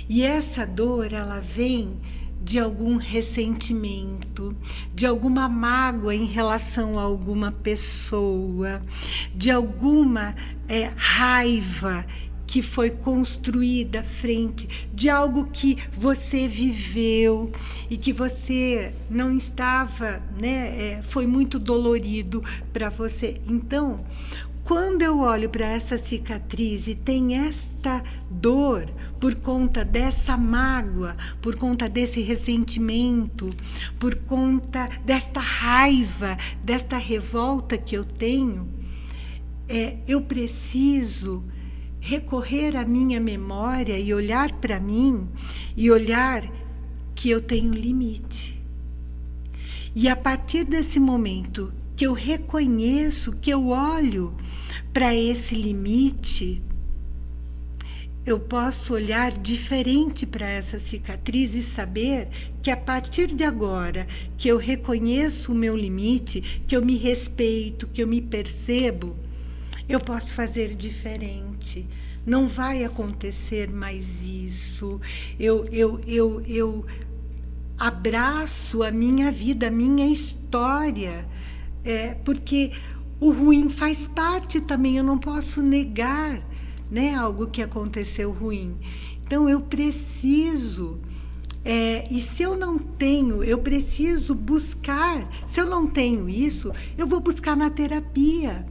E essa dor, ela vem de algum ressentimento, de alguma mágoa em relação a alguma pessoa, de alguma raiva que foi construída frente de algo que você viveu e que você não estava, né? Foi muito dolorido para você. Então, quando eu olho para essa cicatriz e tem esta dor por conta dessa mágoa, por conta desse ressentimento, por conta desta raiva, desta revolta que eu tenho, eu preciso recorrer à minha memória e olhar para mim e olhar que eu tenho limite. E a partir desse momento que eu reconheço, que eu olho para esse limite, eu posso olhar diferente para essa cicatriz e saber que a partir de agora que eu reconheço o meu limite, que eu me respeito, que eu me percebo, eu posso fazer diferente. Não vai acontecer mais isso. Eu abraço a minha vida, a minha história, porque o ruim faz parte também. Eu não posso negar, né, algo que aconteceu ruim. Então eu preciso, e se eu não tenho, eu preciso buscar. Se eu não tenho isso, eu vou buscar na terapia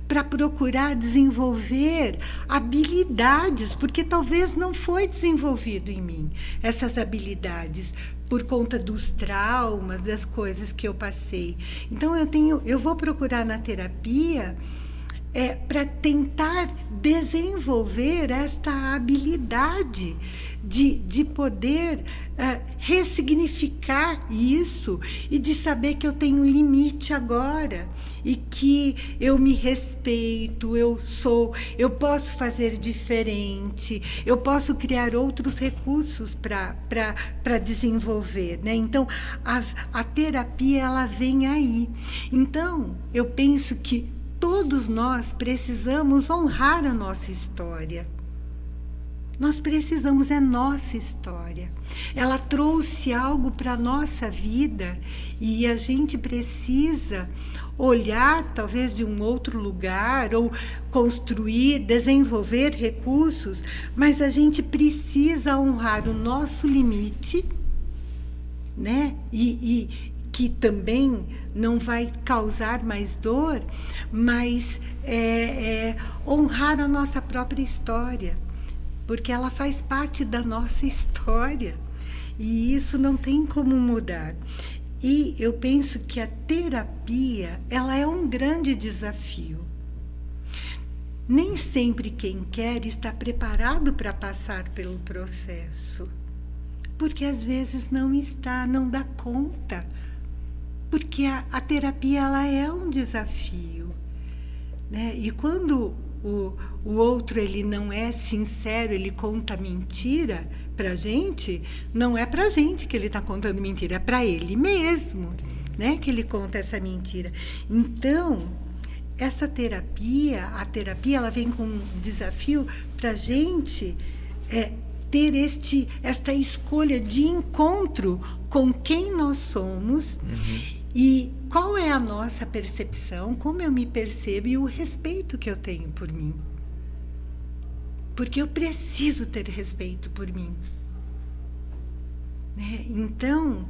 para procurar desenvolver habilidades, porque talvez não foi desenvolvido em mim essas habilidades por conta dos traumas, das coisas que eu passei. Então eu vou procurar na terapia para tentar desenvolver esta habilidade de poder ressignificar isso e de saber que eu tenho um limite agora e que eu me respeito, eu posso fazer diferente, eu posso criar outros recursos para desenvolver, né? Então, a terapia, ela vem aí. Então, eu penso que todos nós precisamos honrar a nossa história. Nós precisamos, é nossa história. Ela trouxe algo para a nossa vida e a gente precisa olhar talvez de um outro lugar ou construir, desenvolver recursos, mas a gente precisa honrar o nosso limite, né? E que também não vai causar mais dor, mas honrar a nossa própria história, porque ela faz parte da nossa história e isso não tem como mudar. E eu penso que a terapia, ela é um grande desafio. Nem sempre quem quer está preparado para passar pelo processo, porque às vezes não está, não dá conta, porque a terapia ela é um desafio, né? E quando o outro ele não é sincero, ele conta mentira para gente, não é para gente que ele está contando mentira, é para ele mesmo, né? Que ele conta essa mentira. Então, essa terapia, a terapia ela vem com um desafio para a gente ter esta escolha de encontro com quem nós somos. E qual é a nossa percepção, como eu me percebo e o respeito que eu tenho por mim. Porque eu preciso ter respeito por mim. Né? Então,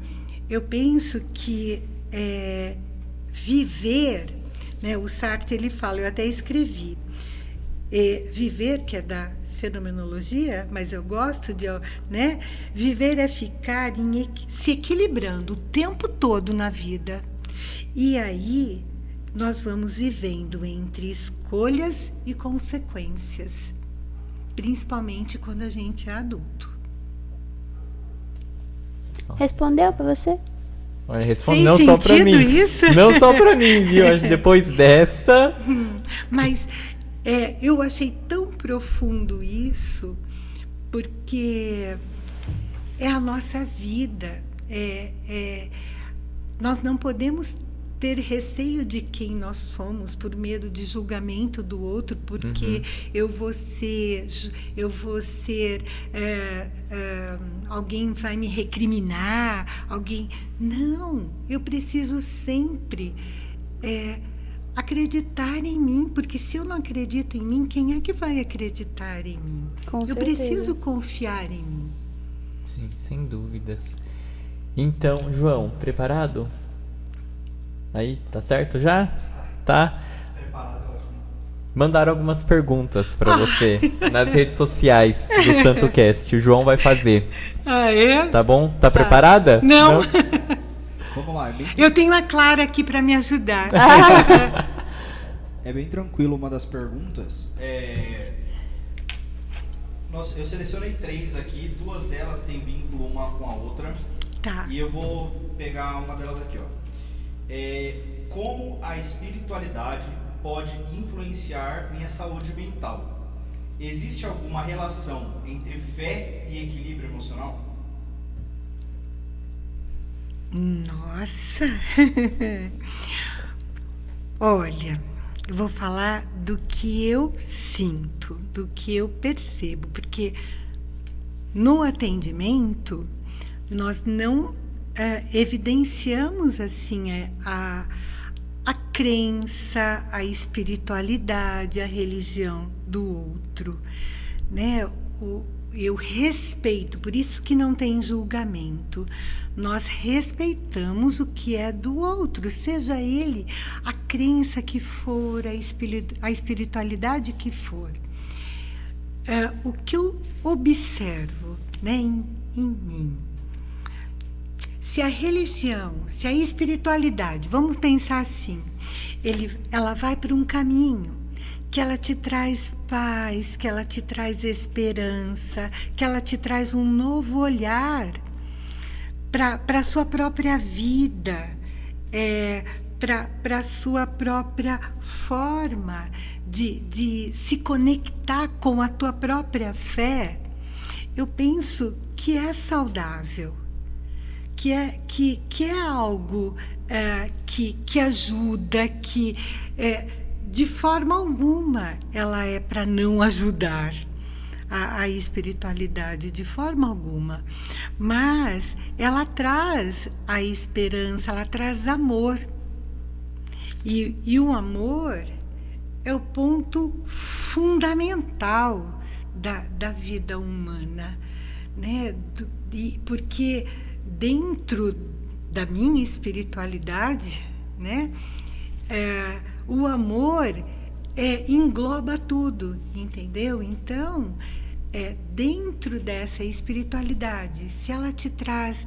eu penso que viver, né, o Sartre ele fala, eu até escrevi, viver, que é da fenomenologia, mas eu gosto de, né? Viver é ficar se equilibrando o tempo todo na vida. E aí nós vamos vivendo entre escolhas e consequências, principalmente quando a gente é adulto. Respondeu pra você? Responde, não só pra mim. Isso? Não só pra mim, viu? Acho que depois dessa... Mas eu achei tão profundo isso, porque é a nossa vida. Nós não podemos ter receio de quem nós somos por medo de julgamento do outro, porque eu vou ser alguém vai me recriminar, não, eu preciso sempre acreditar em mim, porque se eu não acredito em mim, quem é que vai acreditar em mim? Eu preciso confiar em mim. Sim, sem dúvidas. Então, João, preparado? Aí, tá certo já? Tá? Mandaram algumas perguntas pra você nas redes sociais do SantoCast. O João vai fazer. Ah, é? Tá bom? Tá preparada? Não. Vamos lá. Eu tenho a Clara aqui pra me ajudar. É bem tranquilo uma das perguntas. Eu selecionei 3 aqui, 2 delas têm vínculo uma com a outra. Tá. E eu vou pegar uma delas aqui, ó. Como a espiritualidade pode influenciar minha saúde mental? Existe alguma relação entre fé e equilíbrio emocional? Nossa! Olha, eu vou falar do que eu sinto, do que eu percebo, porque no atendimento nós não evidenciamos assim a crença, a espiritualidade, a religião do outro, né? Eu respeito, por isso que não tem julgamento. Nós respeitamos o que é do outro, seja ele a crença que for, a espiritualidade que for. O que eu observo, né, em mim, se a religião, se a espiritualidade, vamos pensar assim, ela vai para um caminho que ela te traz paz, que ela te traz esperança, que ela te traz um novo olhar para a sua própria vida, para a sua própria forma de se conectar com a tua própria fé. Eu penso que é saudável, que é algo que ajuda, que de forma alguma ela é para não ajudar a espiritualidade, de forma alguma, mas ela traz a esperança, ela traz amor, e o amor é o ponto fundamental da vida humana, né? Porque dentro da minha espiritualidade, né? O amor engloba tudo, entendeu? Então, dentro dessa espiritualidade, se ela te traz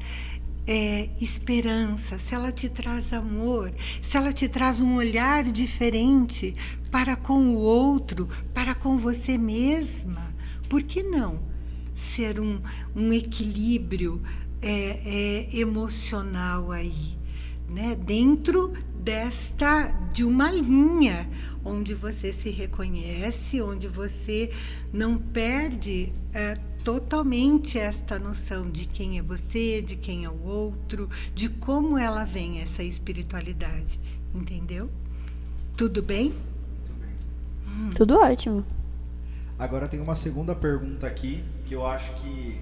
esperança, se ela te traz amor, se ela te traz um olhar diferente para com o outro, para com você mesma, por que não ser um equilíbrio emocional aí, né? Dentro de uma linha onde você se reconhece, onde você não perde totalmente esta noção de quem é você, de quem é o outro, de como ela vem, essa espiritualidade, entendeu? Tudo bem? Tudo ótimo. Agora tem uma segunda pergunta aqui, que eu acho que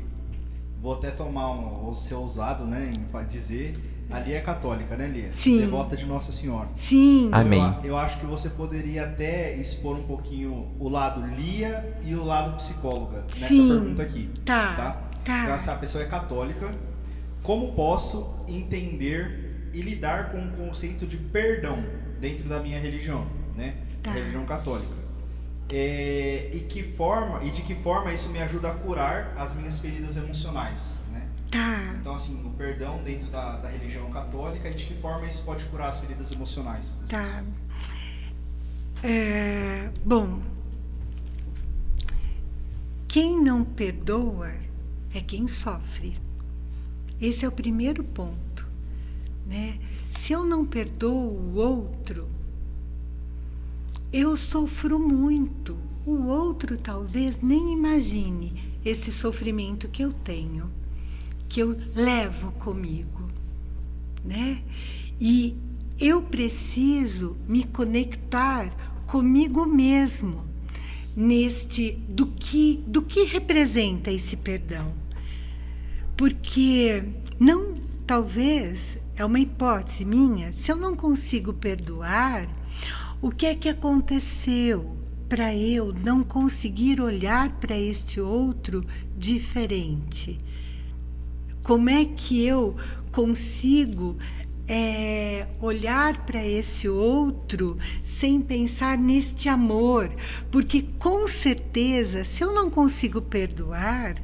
vou até tomar o ser ousado, né, em dizer. A Lia é católica, né, Lia? Sim. Devota de Nossa Senhora. Sim. Amém. Eu acho que você poderia até expor um pouquinho o lado Lia e o lado psicóloga nessa pergunta aqui. Tá. Então, se a pessoa é católica, como posso entender e lidar com o conceito de perdão dentro da minha religião, né? Tá. A religião católica. E de que forma isso me ajuda a curar as minhas feridas emocionais, né? Tá. Então, assim, o perdão dentro da religião católica, e de que forma isso pode curar as feridas emocionais? Tá. Bom, quem não perdoa é quem sofre. Esse é o primeiro ponto, né? Se eu não perdoo o outro, eu sofro muito. O outro talvez nem imagine esse sofrimento que eu tenho, que eu levo comigo, né? E eu preciso me conectar comigo mesmo do que representa esse perdão. Porque talvez, é uma hipótese minha, se eu não consigo perdoar, o que é que aconteceu para eu não conseguir olhar para este outro diferente? Como é que eu consigo olhar para esse outro sem pensar neste amor? Porque, com certeza, se eu não consigo perdoar,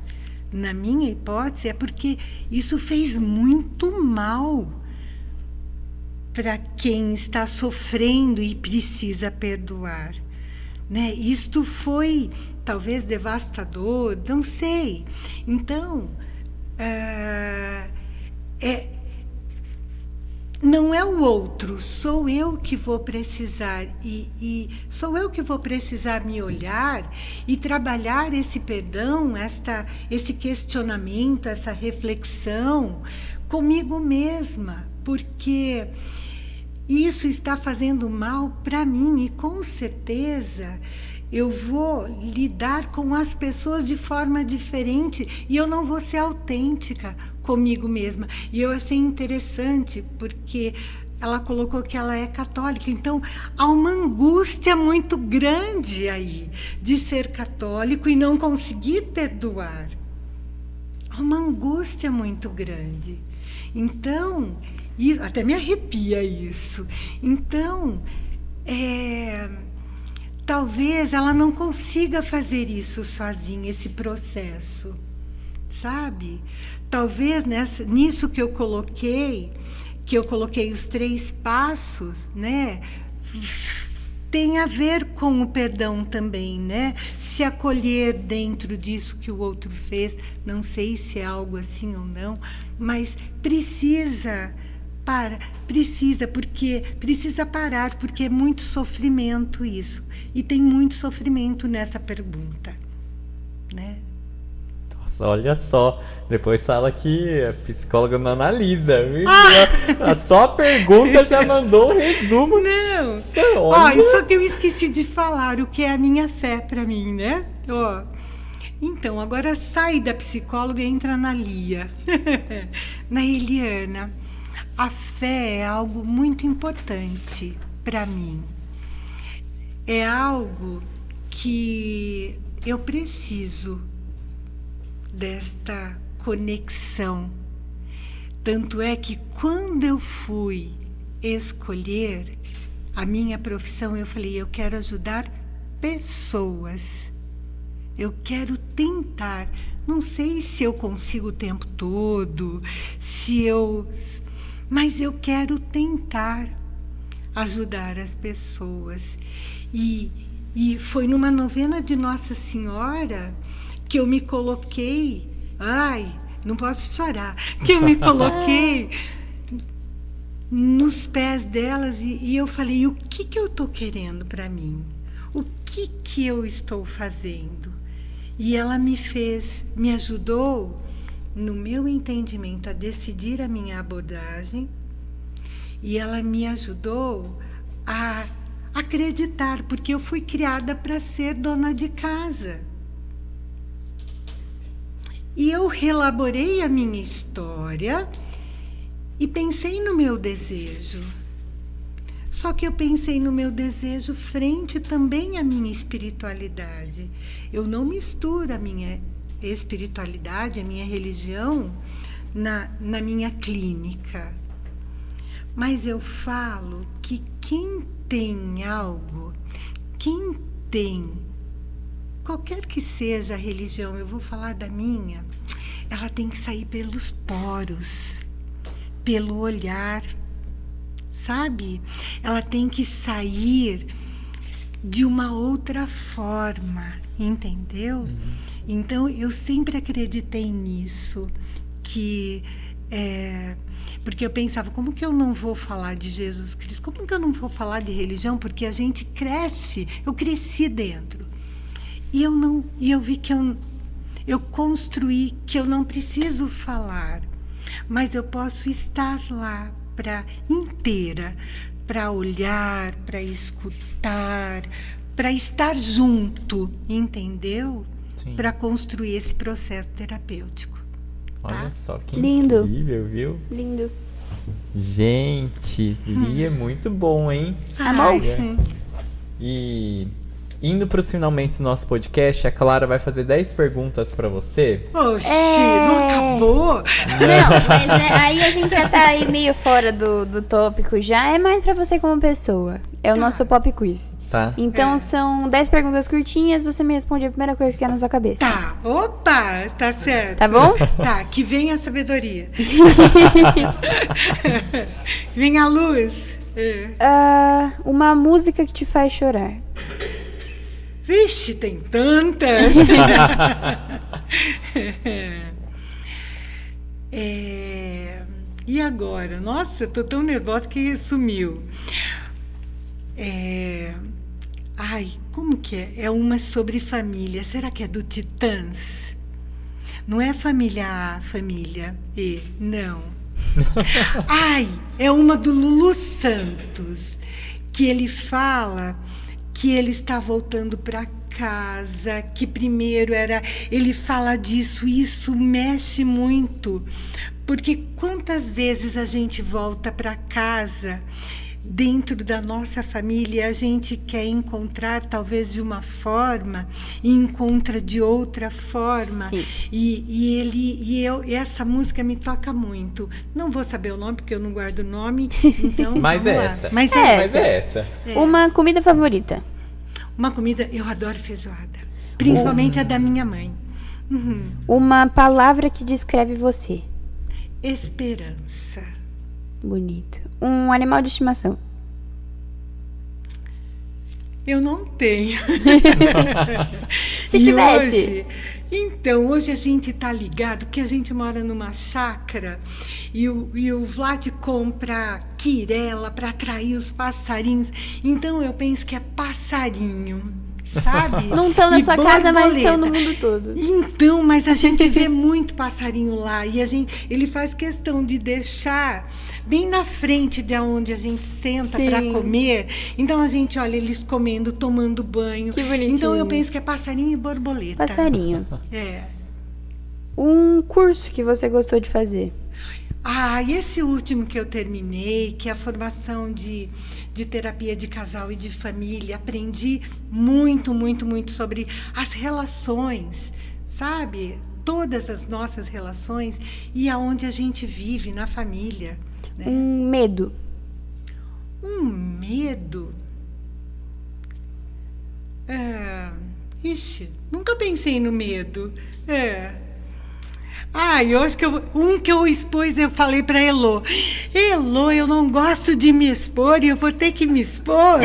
na minha hipótese, é porque isso fez muito mal para quem está sofrendo e precisa perdoar, né? Isto foi talvez devastador, não sei. Então, não é o outro, sou eu que vou precisar e sou eu que vou precisar me olhar e trabalhar esse perdão, esse questionamento, essa reflexão comigo mesma, porque isso está fazendo mal para mim e com certeza eu vou lidar com as pessoas de forma diferente e eu não vou ser autêntica comigo mesma. E eu achei interessante porque ela colocou que ela é católica, então há uma angústia muito grande aí de ser católico e não conseguir perdoar. Há uma angústia muito grande. Então, até me arrepia isso. Então, talvez ela não consiga fazer isso sozinha, esse processo, sabe? Talvez nisso que eu coloquei os 3 passos, né? Tem a ver com o perdão também, né? Se acolher dentro disso que o outro fez, não sei se é algo assim ou não, mas precisa parar, porque é muito sofrimento isso. E tem muito sofrimento nessa pergunta, né? Nossa, olha só. Depois fala que a psicóloga não analisa, viu? Só a pergunta já mandou o resumo. Não! Isso que eu esqueci de falar, o que é a minha fé para mim, né? Então, agora sai da psicóloga e entra na Lia, na Eliana. A fé é algo muito importante para mim. É algo que eu preciso desta conexão. Tanto é que quando eu fui escolher a minha profissão, eu falei, eu quero ajudar pessoas. Eu quero tentar. Não sei se eu consigo o tempo todo, mas eu quero tentar ajudar as pessoas. E foi numa novena de Nossa Senhora que eu me coloquei, não posso chorar, que eu me coloquei nos pés delas e eu falei, o que eu estou querendo para mim? O que eu estou fazendo? E ela me ajudou, no meu entendimento, a decidir a minha abordagem, e ela me ajudou a acreditar, porque eu fui criada para ser dona de casa. E eu relaborei a minha história e pensei no meu desejo. Só que eu pensei no meu desejo frente também à minha espiritualidade. Eu não misturo a minha espiritualidade, a minha religião na minha clínica. Mas eu falo que quem tem algo, quem tem, qualquer que seja a religião, eu vou falar da minha, ela tem que sair pelos poros, pelo olhar, sabe? Ela tem que sair de uma outra forma, entendeu? Então, eu sempre acreditei nisso, porque eu pensava, como que eu não vou falar de Jesus Cristo? Como que eu não vou falar de religião? Porque a gente cresce, eu cresci dentro. E eu vi que eu construí que eu não preciso falar, mas eu posso estar lá inteira, para olhar, para escutar, para estar junto, entendeu? Para construir esse processo terapêutico. Tá? Olha só que Lindo. incrível, viu? Lindo. Gente, Li é muito bom, hein? Amor? E indo para os finalmente do nosso podcast, a Clara vai fazer 10 perguntas para você. Oxi, não acabou? Não, mas aí a gente já tá aí meio fora do tópico já. É mais pra você como pessoa. É o nosso pop quiz. Tá? Então são 10 perguntas curtinhas, você me responde a primeira coisa que vier na sua cabeça. Tá, opa, tá certo. Tá bom? Tá, que venha a sabedoria. Vem a luz. Uma música que te faz chorar. Vixe, tem tantas. E agora? Nossa, tô tão nervosa que sumiu. Como que é? É uma sobre família. Será que é do Titãs? Não é família A, família E, não. É uma do Lulu Santos, que ele fala que ele está voltando para casa, que primeiro ele fala disso, isso mexe muito, porque quantas vezes a gente volta para casa dentro da nossa família, a gente quer encontrar talvez de uma forma e encontra de outra forma. Sim. E essa música me toca muito. Não vou saber o nome porque eu não guardo o nome, então Mas vamos é lá. essa. Mas é essa. Uma comida favorita. Uma comida, eu adoro feijoada, principalmente a da minha mãe. Uma palavra que descreve você. Esperança. Bonito. Um animal de estimação. Eu não tenho. Se E tivesse. Hoje a gente tá ligado, porque a gente mora numa chácara e o Vlad compra quirela para atrair os passarinhos. Então eu penso que é passarinho, sabe? Não estão na E sua casa, mas borboleta. estão no mundo todo. Então, mas a gente vê muito passarinho lá e ele faz questão de deixar bem na frente de onde a gente senta Sim. para comer. Então a gente olha eles comendo, tomando banho. Que bonitinho. Então eu penso que é passarinho e borboleta. Passarinho. É. Um curso que você gostou de fazer. E esse último que eu terminei, que é a formação de terapia de casal e de família, aprendi muito, muito, muito sobre as relações, sabe? todas as nossas relações e aonde a gente vive, na família. Né? Um medo. Um medo? Ixi, nunca pensei no medo. Eu acho que um que eu expus, eu falei para Elô, eu não gosto de me expor e eu vou ter que me expor.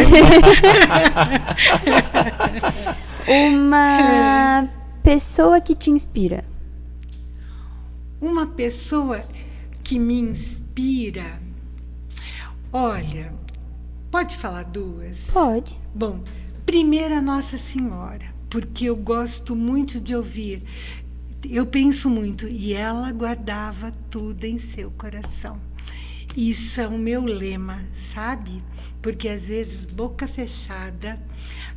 Uma pessoa que te inspira. Uma pessoa que me inspira. Olha, pode falar duas? Pode. Bom, primeira Nossa Senhora, porque eu gosto muito de ouvir. Eu penso muito, e ela guardava tudo em seu coração. Isso é o meu lema, sabe? Porque às vezes, boca fechada,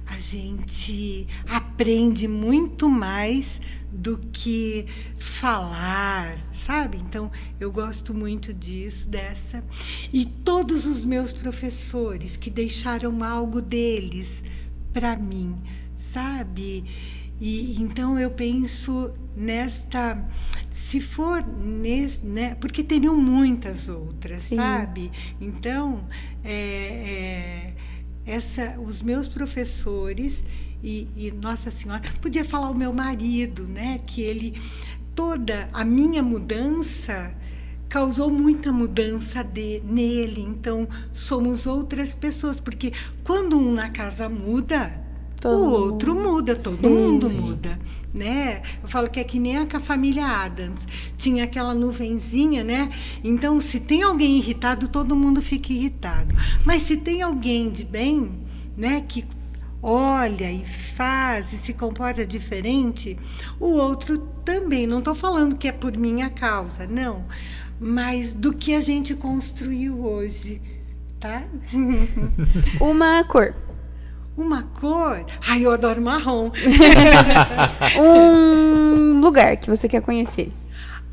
a gente aprende muito mais do que falar, sabe? Então, eu gosto muito disso, dessa. E todos os meus professores que deixaram algo deles para mim, sabe? E então eu penso nesta, se for nesse, né, porque teriam muitas outras, sim, sabe? Então, os meus professores e Nossa Senhora, podia falar o meu marido, né? Que toda a minha mudança causou muita mudança nele. Então, somos outras pessoas, porque quando um na casa muda, o outro muda, todo mundo muda, né? Eu falo que é que nem a família Addams, tinha aquela nuvenzinha, né? Então, se tem alguém irritado, todo mundo fica irritado. Mas se tem alguém de bem, né, que olha e faz e se comporta diferente, o outro também. Não estou falando que é por minha causa, não, mas do que a gente construiu hoje, tá? Uma cor. Uma cor? Ai, eu adoro marrom. Um lugar que você quer conhecer.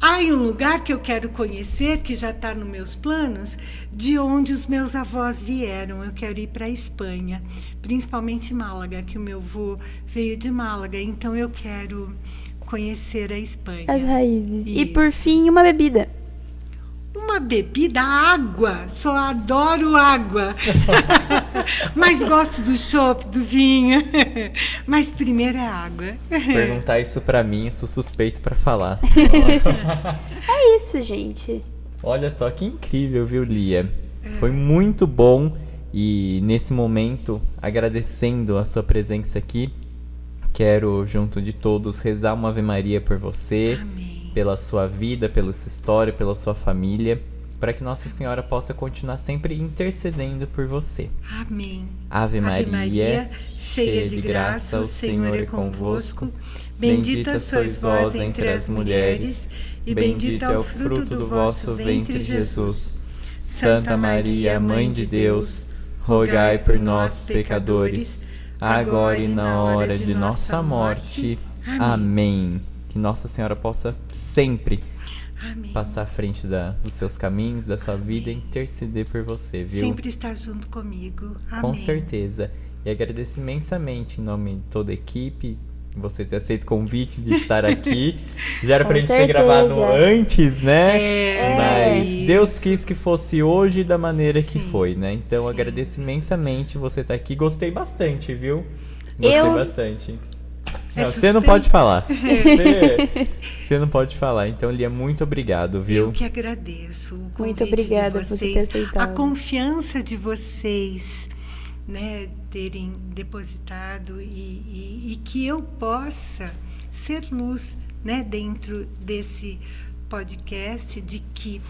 Um lugar que eu quero conhecer, que já está nos meus planos, de onde os meus avós vieram. Eu quero ir para a Espanha, principalmente Málaga, que o meu avô veio de Málaga. Então, eu quero conhecer a Espanha. As raízes. Isso. E, por fim, uma bebida. Uma bebida, água. Só adoro água. Mas gosto do chopp, do vinho. Mas primeiro é água. Perguntar isso pra mim, eu sou suspeito pra falar. É isso, gente. Olha só que incrível, viu, Lia? Foi muito bom. E nesse momento, agradecendo a sua presença aqui, quero, junto de todos, rezar uma Ave Maria por você. Amém. Pela sua vida, pela sua história, pela sua família, para que Nossa Senhora possa continuar sempre intercedendo por você. Amém. Ave Maria, cheia de graça, o Senhor é convosco. Bendita sois vós entre as mulheres, e bendito é o fruto do vosso ventre, Jesus. Santa Maria, Mãe de Deus, rogai por nós, pecadores, agora e na hora de nossa morte. Amém. Que Nossa Senhora possa sempre Amém. Passar à frente dos seus caminhos, da sua vida e interceder por você, viu? Sempre estar junto comigo. Amém. Com certeza. E agradeço imensamente em nome de toda a equipe você ter aceito o convite de estar aqui. Já era pra gente ter gravado antes, né? Mas Deus quis que fosse hoje da maneira que foi, né? Então agradeço imensamente você estar aqui. Gostei bastante, viu? Gostei bastante. Não, você não pode falar. Você não pode falar. Então, Lia, muito obrigado, viu? Eu que agradeço. Muito obrigada por você ter aceitado. A confiança de vocês, né, terem depositado e que eu possa ser luz, né, dentro desse podcast, de que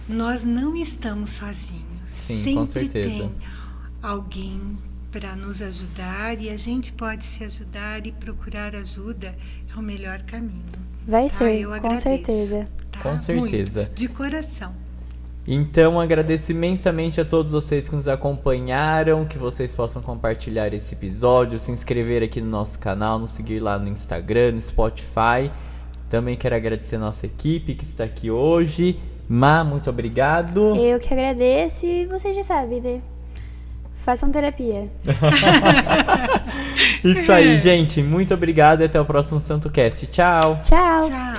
nós não estamos sozinhos. Sim, sempre com certeza. Tem alguém para nos ajudar, e a gente pode se ajudar, e procurar ajuda é o melhor caminho. Vai ser, eu com agradeço, certeza. Tá? Com certeza. Muito, de coração. Então, agradeço imensamente a todos vocês que nos acompanharam, que vocês possam compartilhar esse episódio, se inscrever aqui no nosso canal, nos seguir lá no Instagram, no Spotify. Também quero agradecer a nossa equipe que está aqui hoje. Má, muito obrigado. Eu que agradeço, e você já sabe, né? Façam terapia. Isso aí, gente. Muito obrigado e até o próximo SantoCast. Tchau! Tchau! Tchau.